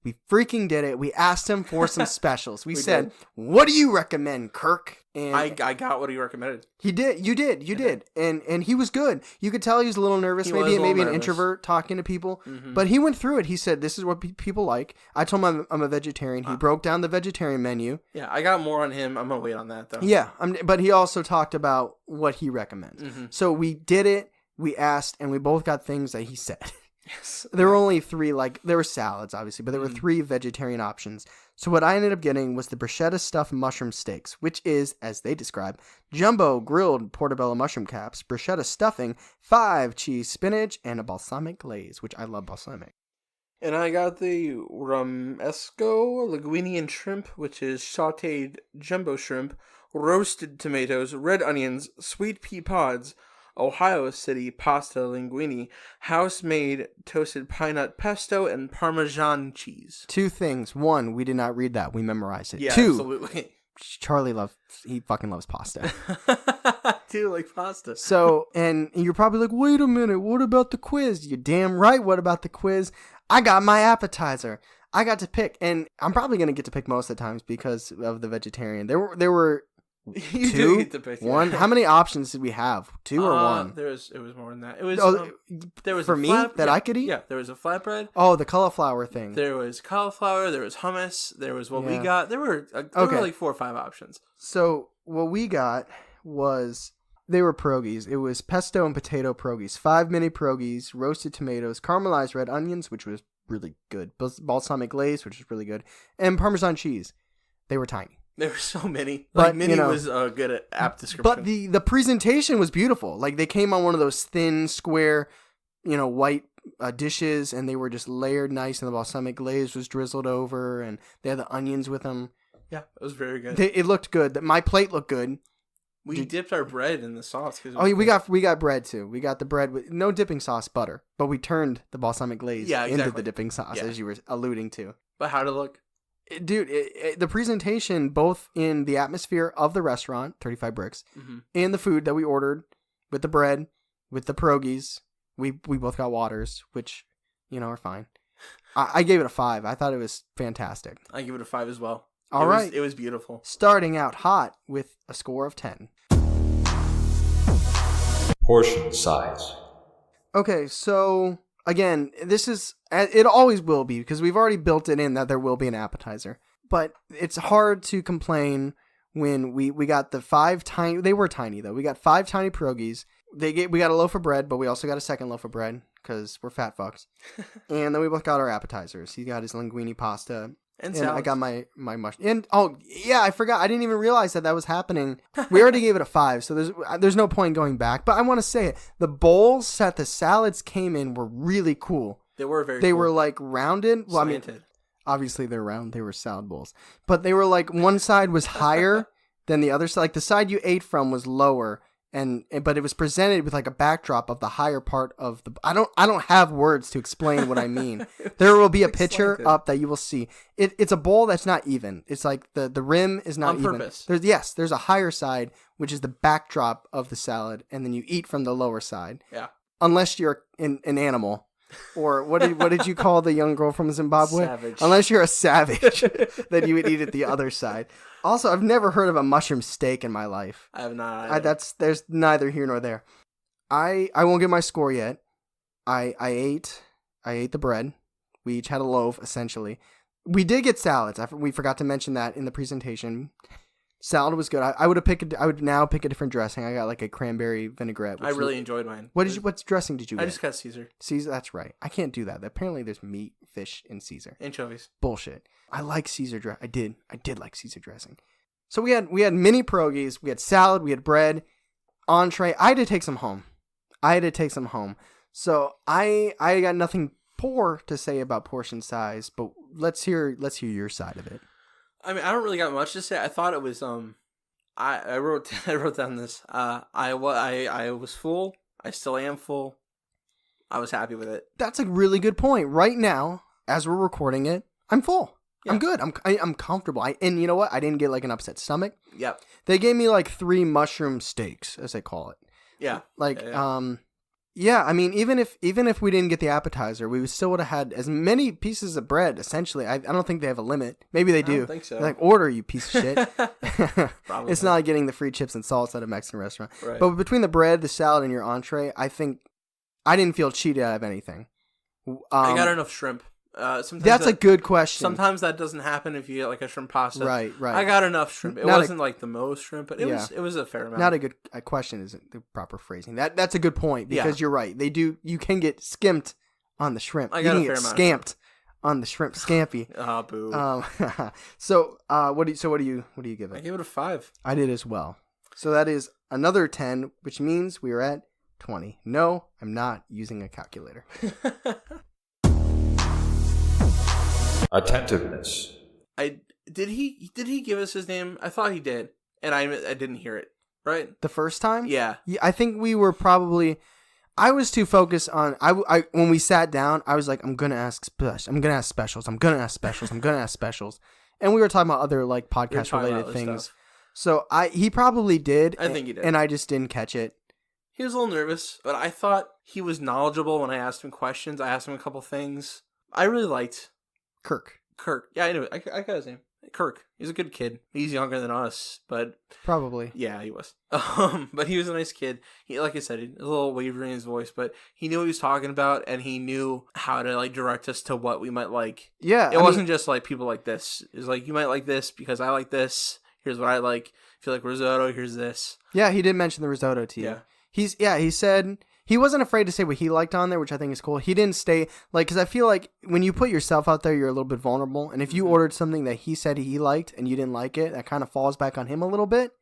We freaking did it. We asked him for some specials. We said, "What do you recommend, Kirk?" And I got what he recommended. He did. You did. And he was good. You could tell he was a little nervous. Maybe an introvert talking to people. Mm-hmm. But he went through it. He said, "This is what people like." I told him I'm a vegetarian. He broke down the vegetarian menu. Yeah, I got more on him. I'm gonna wait on that though. Yeah, but he also talked about what he recommends. Mm-hmm. So we did it. We asked, and we both got things that he said. Yes. There were only three, there were salads, obviously, but there were three vegetarian options. So what I ended up getting was the bruschetta stuffed mushroom steaks, which is, as they describe, jumbo grilled portobello mushroom caps, bruschetta stuffing, 5 cheese spinach, and a balsamic glaze, which I love balsamic. And I got the romesco linguine and shrimp, which is sautéed jumbo shrimp, roasted tomatoes, red onions, sweet pea pods, Ohio City pasta linguine, house-made toasted pine nut pesto, and Parmesan cheese. 2 things. 1, we did not read that. We memorized it. Yeah, 2, absolutely. Charlie he fucking loves pasta. I do like pasta. So, and you're probably like, wait a minute, what about the quiz? You're damn right, what about the quiz? I got my appetizer. I got to pick, and I'm probably going to get to pick most of the times because of the vegetarian. There were... You 2? do get to pick 1? How many options did we have? 2 or 1? It was more than that. It was there was for me that I could eat. Yeah, there was a flatbread. Oh, the cauliflower thing. There was cauliflower. There was hummus. There was what we got. There were like 4 or 5 options. So what we got was they were pierogies. It was pesto and potato pierogies, 5 mini pierogies, roasted tomatoes, caramelized red onions, which was really good, balsamic glaze, which was really good, and Parmesan cheese. They were tiny. There were so many. Like, mini was good at app description. But the presentation was beautiful. Like, they came on one of those thin, square, white dishes, and they were just layered nice, and the balsamic glaze was drizzled over, and they had the onions with them. Yeah, it was very good. It looked good. My plate looked good. We dipped our bread in the sauce. We got bread, too. We got the bread with no dipping sauce, butter. But we turned the balsamic glaze into the dipping sauce, as you were alluding to. But how'd it look? Dude, the presentation, both in the atmosphere of the restaurant, 35 Brix, and the food that we ordered with the bread, with the pierogies, we both got waters, which, are fine. I gave it a 5. I thought it was fantastic. I give it a 5 as well. All right. It was beautiful. Starting out hot with a score of 10. Portion size. Okay, so... Again, it always will be because we've already built it in that there will be an appetizer. But it's hard to complain when we got the 5 tiny, they were tiny though. We got 5 tiny pierogies. We got a loaf of bread, but we also got a second loaf of bread because we're fat fucks. And then we both got our appetizers. He got his linguine pasta. And I got my mushroom. And I forgot. I didn't even realize that was happening. We already gave it a 5, so there's no point going back. But I want to say it. The bowls that the salads came in were really cool. They were very. They were like rounded. Well, slanted. Obviously, they're round. They were salad bowls. But they were like, one side was higher than the other side. Like, the side you ate from was lower, but it was presented with like a backdrop of the higher part of the... I don't have words to explain what I mean. There will be a picture up that you will see. It's a bowl that's not even. It's like the rim is not even. On purpose. There's a higher side, which is the backdrop of the salad, and then you eat from the lower side. Yeah. Unless you're an animal. Or what did you call the young girl from Zimbabwe? Savage. Unless you're a savage, then you would eat it the other side. Also, I've never heard of a mushroom steak in my life. I have not. There's neither here nor there. I won't give my score yet. I ate the bread. We each had a loaf, essentially. We did get salads. We forgot to mention that in the presentation. Salad was good. I would now pick a different dressing. I got like a cranberry vinaigrette. I really enjoyed mine. What dressing did you get? I just got Caesar. Caesar, that's right. I can't do that. Apparently there's meat, fish in Caesar. Anchovies. Bullshit. I like Caesar dressing. I did like Caesar dressing. So we had mini pierogies, we had salad, we had bread, entree. I had to take some home. So I got nothing poor to say about portion size, but let's hear your side of it. I mean, I don't really got much to say. I thought it was I wrote down this. I was full. I still am full. I was happy with it. That's a really good point. Right now, as we're recording it, I'm full. Yeah. I'm good. I'm comfortable. And you know what? I didn't get like an upset stomach. Yep. They gave me like 3 mushroom steaks, as they call it. Yeah. Like yeah, I mean, even if we didn't get the appetizer, we still would have had as many pieces of bread, essentially. I don't think they have a limit. Maybe they do. I don't think so. They're like, order, you piece of shit. Probably. It's not like getting the free chips and salsa at a Mexican restaurant. Right. But between the bread, the salad, and your entree, I think I didn't feel cheated out of anything. I got enough shrimp. That's a good question. Sometimes that doesn't happen if you get like a shrimp pasta. Right. I got enough shrimp. It wasn't like the most shrimp, but it was a fair amount. Not a good question isn't the proper phrasing. That's a good point because you're right. You can get skimped on the shrimp. I got you can get scamped on the shrimp scampi. Ah, boo. So what do you give it? I gave it a 5. I did as well. So that is another 10, which means we are at 20. No, I'm not using a calculator. Attentiveness. Did he give us his name? I thought he did, and I didn't hear it. Right, the first time. Yeah. I think we were probably. I was too focused on. I when we sat down, I was like, I'm gonna ask specials. I'm gonna ask specials. And we were talking about other like podcast related things. Stuff. So he probably did. I think he did, and I just didn't catch it. He was a little nervous, but I thought he was knowledgeable when I asked him questions. I asked him a couple things. I really liked Kirk. Yeah, I knew it. I got his name. Kirk. He's a good kid. He's younger than us, but probably. Yeah, he was. But he was a nice kid. He, like I said, he, a little wavering in his voice, but he knew what he was talking about, and he knew how to like direct us to what we might like. Yeah, it wasn't just like people like this. It was like, you might like this because I like this. Here's what I like. If you like risotto, here's this. Yeah, he did mention the risotto to you. Yeah. He said. He wasn't afraid to say what he liked on there, which I think is cool. He didn't stay, like, because I feel like when you put yourself out there, you're a little bit vulnerable. And if you ordered something that he said he liked and you didn't like it, that kind of falls back on him a little bit.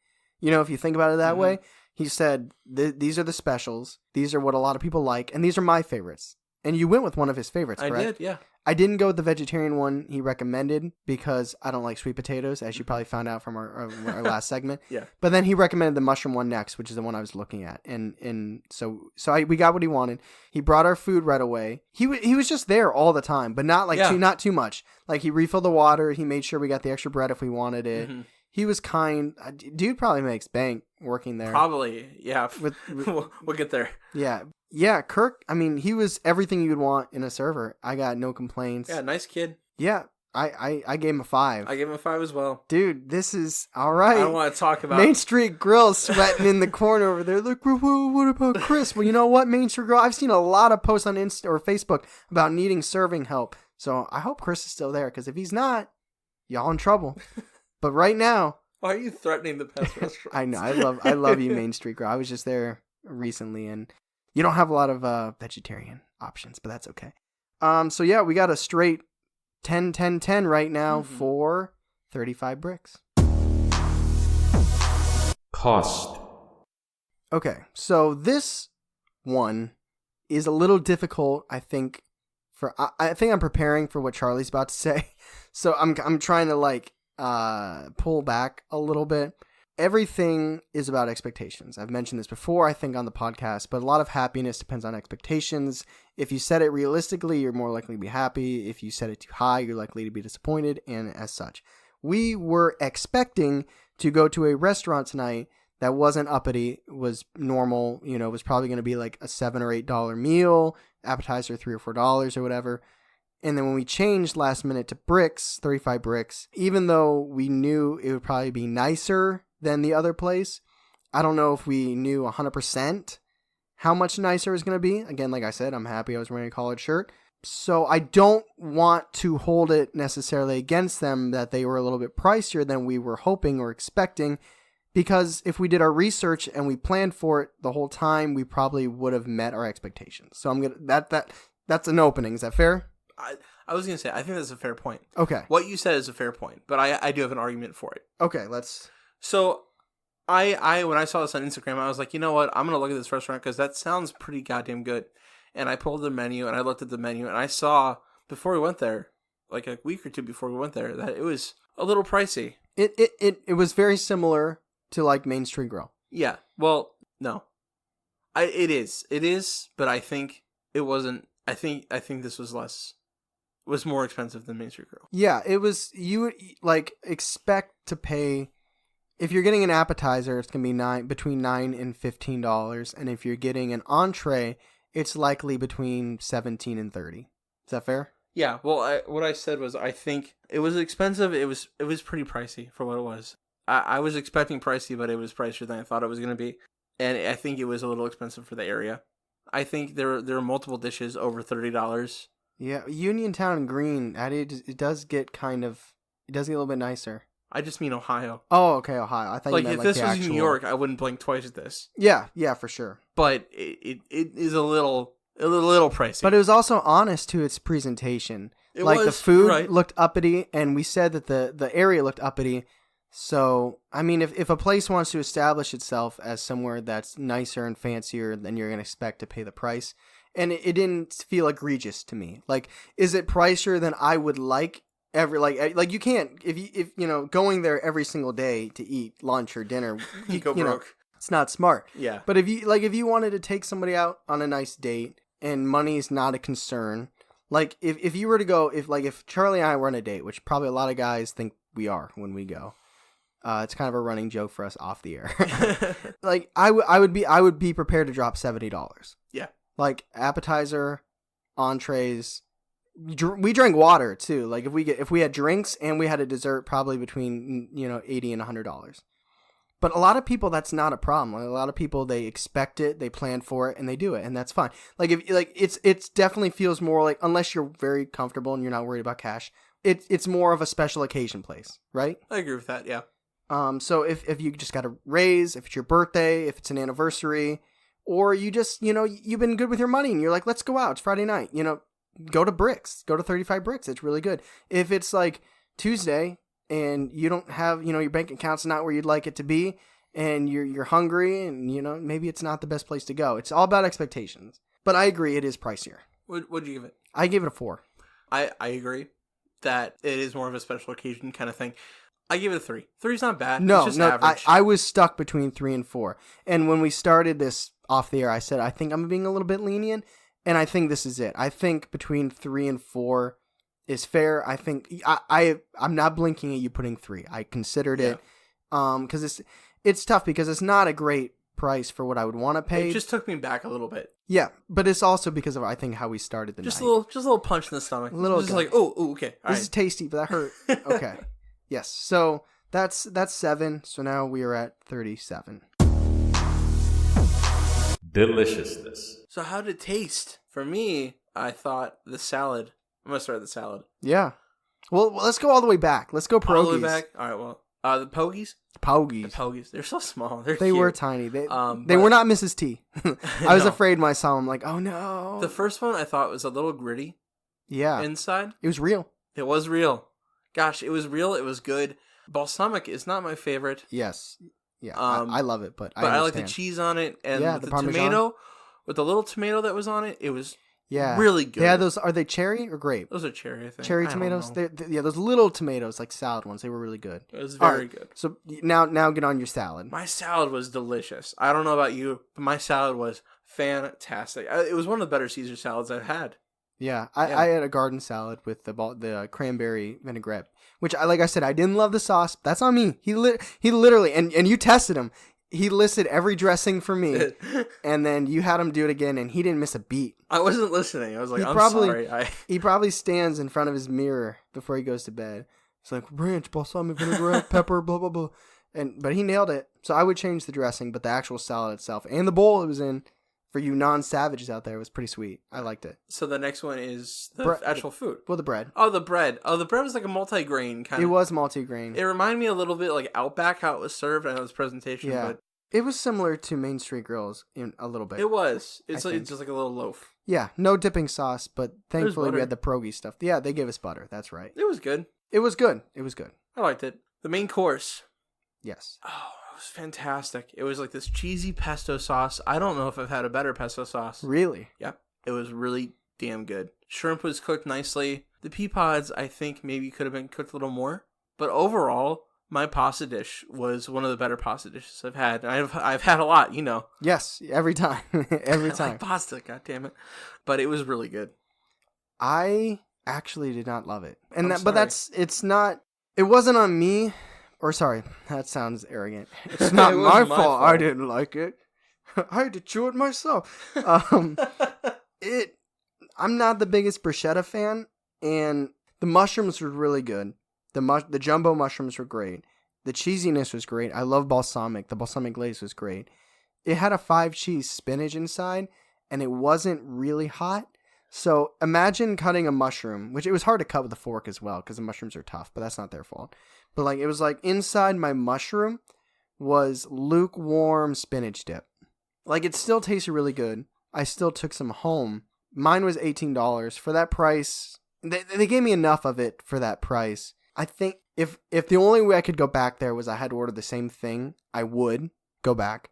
You know, if you think about it that way. He said, these are the specials. These are what a lot of people like. And these are my favorites. And you went with one of his favorites, correct? I did, yeah. I didn't go with the vegetarian one he recommended because I don't like sweet potatoes, as you probably found out from our last segment. Yeah. But then he recommended the mushroom one next, which is the one I was looking at, and so we got what he wanted. He brought our food right away. He was just there all the time, but not like not too much. Like he refilled the water. He made sure we got the extra bread if we wanted it. Mm-hmm. He was kind. Dude probably makes bank working there. Probably, yeah. We'll get there. Yeah. Yeah, Kirk, I mean, he was everything you'd want in a server. I got no complaints. Yeah, nice kid. Yeah, I gave him a 5. I gave him a 5 as well. Dude, this is all right. I don't want to talk about Main Street Grill sweating in the corner over there. Look, what about Chris? Well, you know what, Main Street Grill? I've seen a lot of posts on Insta or Facebook about needing serving help. So I hope Chris is still there, because if he's not, y'all in trouble. But right now... Why are you threatening the pest restaurant? I know. I love you, Main Street Grill. I was just there recently, and... You don't have a lot of vegetarian options, but that's okay. So yeah, we got a straight 10-10-10 right now for 35 Brix. Cost. Okay, so this one is a little difficult, I think, for. I think I'm preparing for what Charlie's about to say, so I'm trying to like pull back a little bit. Everything is about expectations. I've mentioned this before, I think, on the podcast, but a lot of happiness depends on expectations. If you set it realistically, you're more likely to be happy. If you set it too high, you're likely to be disappointed, and as such. We were expecting to go to a restaurant tonight that wasn't uppity, was normal, was probably going to be like a $7 or $8 meal, appetizer $3 or $4 or whatever. And then when we changed last minute to Brix, 35 Brix, even though we knew it would probably be nicer than the other place, I don't know if we knew 100% how much nicer it was going to be. Again, like I said, I'm happy I was wearing a collared shirt. So I don't want to hold it necessarily against them that they were a little bit pricier than we were hoping or expecting, because if we did our research and we planned for it the whole time, we probably would have met our expectations. So I'm gonna that's an opening. Is that fair? I was gonna say I think that's a fair point. Okay. What you said is a fair point, but I do have an argument for it. Okay, let's. So I when I saw this on Instagram, I was like, you know what? I'm gonna look at this restaurant because that sounds pretty goddamn good. And I pulled the menu and I looked at the menu and I saw before we went there, like a week or two before we went there, that it was a little pricey. It was very similar to like Main Street Grill. Yeah. Well, no. It is, but I think it wasn't. I think this was less. Was more expensive than Main Street Grill. Yeah, it was. You would like expect to pay. If you're getting an appetizer, it's gonna be between $9 and $15, and if you're getting an entree, it's likely between $17 and $30. Is that fair? Yeah. Well, what I said was I think it was expensive. It was pretty pricey for what it was. I was expecting pricey, but it was pricier than I thought it was going to be, and I think it was a little expensive for the area. I think there are multiple dishes over $30. Yeah, Uniontown and Green, it does get a little bit nicer. I just mean Ohio. Oh, okay, Ohio. I thought like you meant if this the was actual... New York, I wouldn't blink twice at this. Yeah, for sure. But it is a little pricey. But it was also honest to its presentation. The food looked uppity, and we said that the area looked uppity. So, I mean, if a place wants to establish itself as somewhere that's nicer and fancier, then you're going to expect to pay the price. And it didn't feel egregious to me. Like, is it pricier than I would like? You can't, if going there every single day to eat lunch or dinner, you go broke. It's not smart. Yeah. But if you wanted to take somebody out on a nice date and money is not a concern, like if you were to go, if Charlie and I were on a date, which probably a lot of guys think we are when we go, it's kind of a running joke for us off the air. Like I would be prepared to drop $70. Yeah. Like appetizer, entrees. We drank water too. Like if we had drinks and we had a dessert, probably between $80 and $100. But a lot of people, that's not a problem. Like, a lot of people, they expect it, they plan for it, and they do it, and that's fine. Like it's definitely feels more like, unless you're very comfortable and you're not worried about cash, it's more of a special occasion place, right? I agree with that. Yeah. So if you just got a raise, if it's your birthday, if it's an anniversary, or you just you've been good with your money and you're like, let's go out. It's Friday night. Go to Brix. Go to 35 Brix. It's really good. If it's like Tuesday and you don't have, your bank account's not where you'd like it to be, and you're hungry, and maybe it's not the best place to go. It's all about expectations. But I agree, it is pricier. What'd you give it? I gave it a 4. I agree that it is more of a special occasion kind of thing. I give it a 3. 3's not bad. No, it's just average. I was stuck between 3 and 4. And when we started this off the air, I said I think I'm being a little bit lenient. And I think this is it. I think between 3 and 4 is fair. I think I'm not blinking at you putting 3. I considered it because it's tough because it's not a great price for what I would want to pay. It just took me back a little bit. Yeah, but it's also because of I think how we started the night. Just a little punch in the stomach. A little just like okay. This is tasty, but that hurt. Okay. Yes. So that's 7. So now we are at 37. Deliciousness. So how did it taste? For me, I thought the salad. I'm going to start with the salad. Yeah. Well, let's go all the way back. Let's go pierogies. All the way back? All right, well. The pogies? Pogies. The pogies. They're so small. They cute. Were tiny. They were not Mrs. T. I was afraid when I saw them. Like, oh no. The first one I thought was a little gritty. Yeah. Inside. It was real. It was real. Gosh, it was real. It was good. Balsamic is not my favorite. Yes. Yeah. I love it, but I like the cheese on it and the the Parmesan. tomato. With the little tomato that was on it, it was Yeah. Really good. Yeah, those are they cherry or grape? Those are cherry, I think. Cherry I don't tomatoes. know. Yeah, those little tomatoes, like salad ones. They were really good. It was very good. So now get on your salad. My salad was delicious. I don't know about you, but my salad was fantastic. It was one of the better Caesar salads I've had. Yeah, I had a garden salad with the cranberry vinaigrette, which like I said, I didn't love the sauce. That's on me. He literally, and you tested him. He listed every dressing for me, and then you had him do it again, and he didn't miss a beat. I wasn't listening. I was like, sorry. He probably stands in front of his mirror before he goes to bed. It's like, ranch, balsamic vinaigrette, pepper, blah, blah, blah. But he nailed it. So I would change the dressing, but the actual salad itself and the bowl it was in, for you non-savages out there, was pretty sweet. I liked it. So the next one is the actual food. Well, the bread. Oh, the bread. Oh, the bread was like a multi-grain kind of. It was multi-grain. It reminded me a little bit like Outback, how it was served. I know it's presentation, but it was similar to Main Street Grills in a little bit. It was. It's just like a little loaf. Yeah, no dipping sauce, but thankfully we had the pierogi stuff. Yeah, they gave us butter. That's right. It was good. It was good. It was good. I liked it. The main course. Yes. Oh, it was fantastic. It was like this cheesy pesto sauce. I don't know if I've had a better pesto sauce. Really? Yep. It was really damn good. Shrimp was cooked nicely. The pea pods, I think, maybe could have been cooked a little more. But overall, my pasta dish was one of the better pasta dishes I've had. I've had a lot, you know. Yes, every time. Every time. I like pasta, goddammit. But it was really good. I actually did not love it. It wasn't on me. Or sorry, that sounds arrogant. It's not my fault I didn't like it. I had to chew it myself. I'm not the biggest bruschetta fan, and the mushrooms were really good. The jumbo mushrooms were great. The cheesiness was great. I love balsamic. The balsamic glaze was great. It had a 5-cheese spinach inside, and it wasn't really hot. So imagine cutting a mushroom, which it was hard to cut with a fork as well, because the mushrooms are tough, but that's not their fault. But like it was like inside my mushroom was lukewarm spinach dip. Like it still tasted really good. I still took some home. Mine was $18 for that price. They gave me enough of it for that price. I think if the only way I could go back there was I had to order the same thing, I would go back.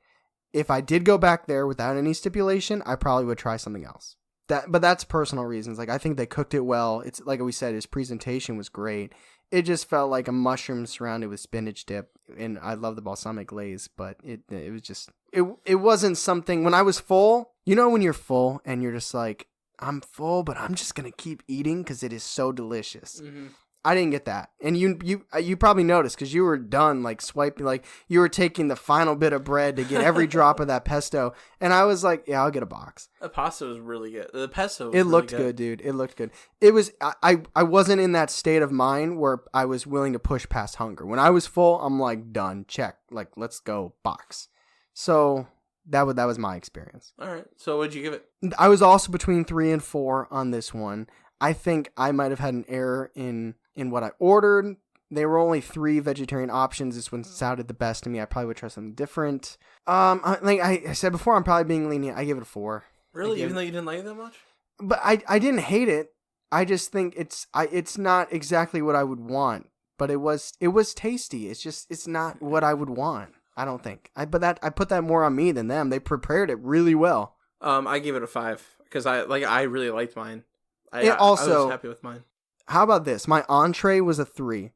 If I did go back there without any stipulation, I probably would try something else. But that's personal reasons. Like I think they cooked it well. It's like we said, his presentation was great. It just felt like a mushroom surrounded with spinach dip, and I love the balsamic glaze. But it was just it wasn't something. When I was full, you know, when you're full and you're just like, I'm full, but I'm just gonna keep eating because it is so delicious. Mm-hmm. I didn't get that, and you probably noticed because you were done like swiping, like you were taking the final bit of bread to get every drop of that pesto, and I was like, yeah, I'll get a box. The pasta was really good. The pesto was it looked really good, dude. It looked good. It was I wasn't in that state of mind where I was willing to push past hunger. When I was full, I'm like done. Check. Like let's go box. So that was my experience. All right. So what'd you give it? I was also between 3 and 4 on this one. I think I might have had an error in what I ordered. There were only 3 vegetarian options. This one sounded the best to me. I probably would try something different. Like I said before, I'm probably being lenient. I give it a 4. Really? Even though you didn't like it that much? But I didn't hate it. I just think it's not exactly what I would want. But it was tasty. It's not what I would want. I don't think. I put that more on me than them. They prepared it really well. I gave it a 5 because I really liked mine. I was happy with mine. How about this? My entree was a 3,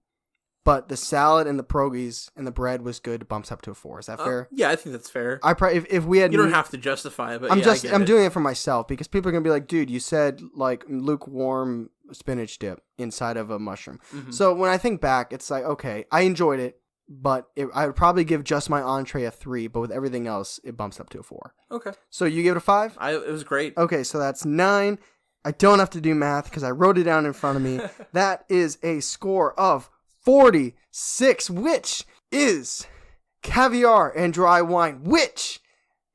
but the salad and the pierogies and the bread was good. It bumps up to a 4. Is that fair? Yeah, I think that's fair. If we had you don't have to justify it, but I'm doing it for myself because people are gonna be like, dude, you said like lukewarm spinach dip inside of a mushroom. Mm-hmm. So when I think back, it's like okay, I enjoyed it, but I would probably give just my entree a 3, but with everything else, it bumps up to a 4. Okay. So you give it a 5? It was great. Okay, so that's 9. I don't have to do math because I wrote it down in front of me. That is a score of 46, which is caviar and dry wine, which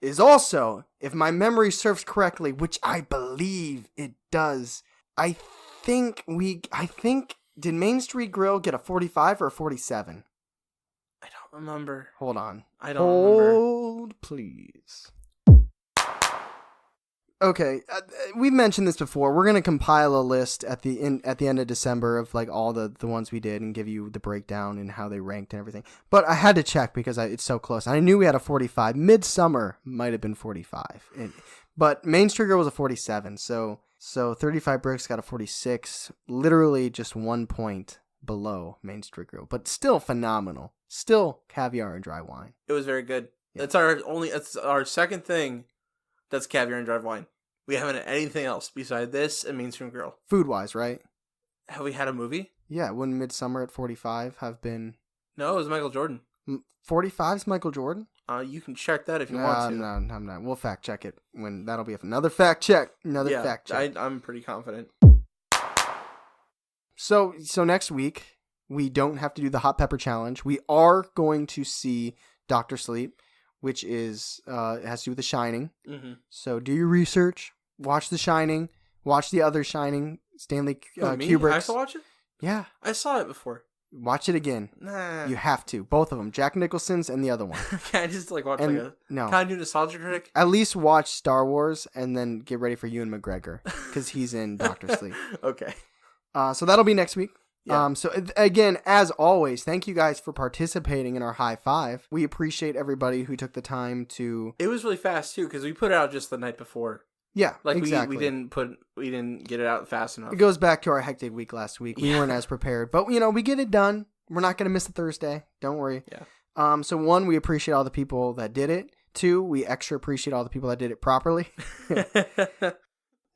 is also, if my memory serves correctly, which I believe it does, I think, did Main Street Grill get a 45 or a 47? I don't remember. Hold on. I don't remember. Hold, please. Okay, we've mentioned this before. We're gonna compile a list at the end of December of like all the ones we did and give you the breakdown and how they ranked and everything. But I had to check because it's so close. I knew we had a 45. Midsummer might have been 45, but Main Street Grill was a 47. So So 35 Brix got a 46, literally just 1 point below Main Street Grill, but still phenomenal. Still caviar and dry wine. It was very good. Yeah. It's our second thing that's caviar and dry wine. We haven't had anything else beside this and Main Street Grill. Food-wise, right? Have we had a movie? Yeah, wouldn't Midsummer at 45 have been... No, it was Michael Jordan. 45's Michael Jordan? You can check that if you want to. No, I'm not. We'll fact check it. That'll be another fact check. Fact check. I'm pretty confident. So next week, we don't have to do the hot pepper challenge. We are going to see Dr. Sleep, which is it has to do with The Shining. Mm-hmm. So do your research. Watch The Shining. Watch the other Shining. Stanley Kubrick. I have to watch it? Yeah. I saw it before. Watch it again. Nah. You have to. Both of them. Jack Nicholson's and the other one. Can I just watch No. Can I do nostalgia critic? At least watch Star Wars and then get ready for Ewan McGregor because he's in Dr. Sleep. Okay. So that'll be next week. Yeah. So again, as always, thank you guys for participating in our high five. We appreciate everybody who took the time to... It was really fast too because we put it out just the night before. Yeah, like exactly. we didn't get it out fast enough. It goes back to our hectic week last week. We weren't as prepared, but we get it done. We're not going to miss a Thursday. Don't worry. Yeah. So 1, we appreciate all the people that did it. 2, we extra appreciate all the people that did it properly.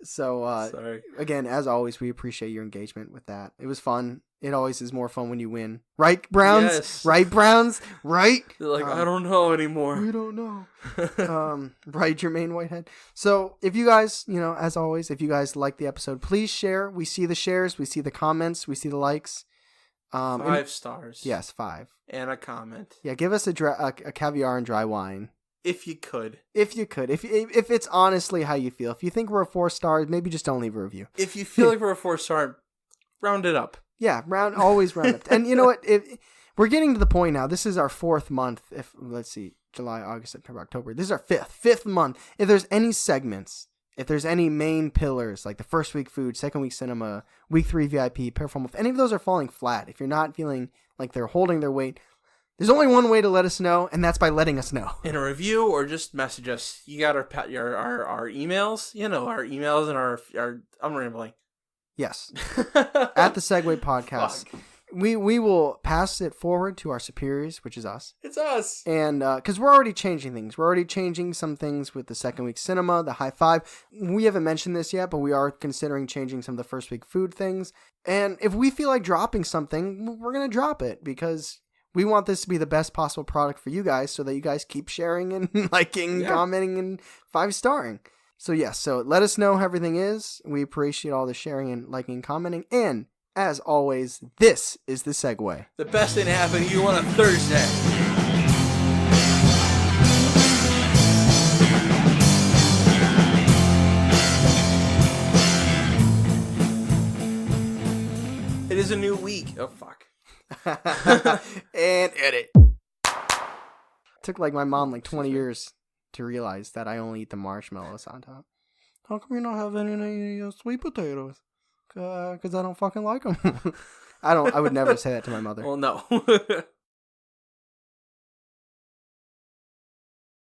So sorry. Again, as always, we appreciate your engagement with that. It was fun. It always is more fun when you win. Right, Browns? Yes. Right, Browns? Right? They're like, I don't know anymore. We don't know. Right, Jermaine Whitehead. So if you guys, as always, if you guys like the episode, please share. We see the shares. We see the comments. We see the likes. 5 stars. Yes, 5. And a comment. Yeah, give us a caviar and dry wine. If you could. If you could. If it's honestly how you feel. If you think we're a 4 stars, maybe just don't leave a review. If you feel like we're a 4-star, round it up. Yeah, always round up. And you know what? We're getting to the point now. This is our 4th month. Let's see, July, August, September, October. This is our 5th month. If there's any segments, if there's any main pillars, like the first week food, second week cinema, week 3 VIP, Paraform, if any of those are falling flat, if you're not feeling like they're holding their weight, there's only one way to let us know, and that's by letting us know. In a review or just message us. You got our emails, our emails and our I'm rambling. Yes. At the Segway Podcast. Fuck. We will pass it forward to our superiors, which is us. It's us. And because we're already changing things. We're already changing some things with the second week cinema, the high five. We haven't mentioned this yet, but we are considering changing some of the first week food things. And if we feel like dropping something, we're going to drop it because we want this to be the best possible product for you guys so that you guys keep sharing and liking, commenting, and 5-starring. So yes, so let us know how everything is. We appreciate all the sharing and liking and commenting. And as always, this is the Segway. The best thing to happen to you on a Thursday. It is a new week. Oh, fuck. And edit. Took like my mom 20 years to realize that I only eat the marshmallows on top. How come you don't have any sweet potatoes? Because I don't fucking like them. I would never say that to my mother. Well, no.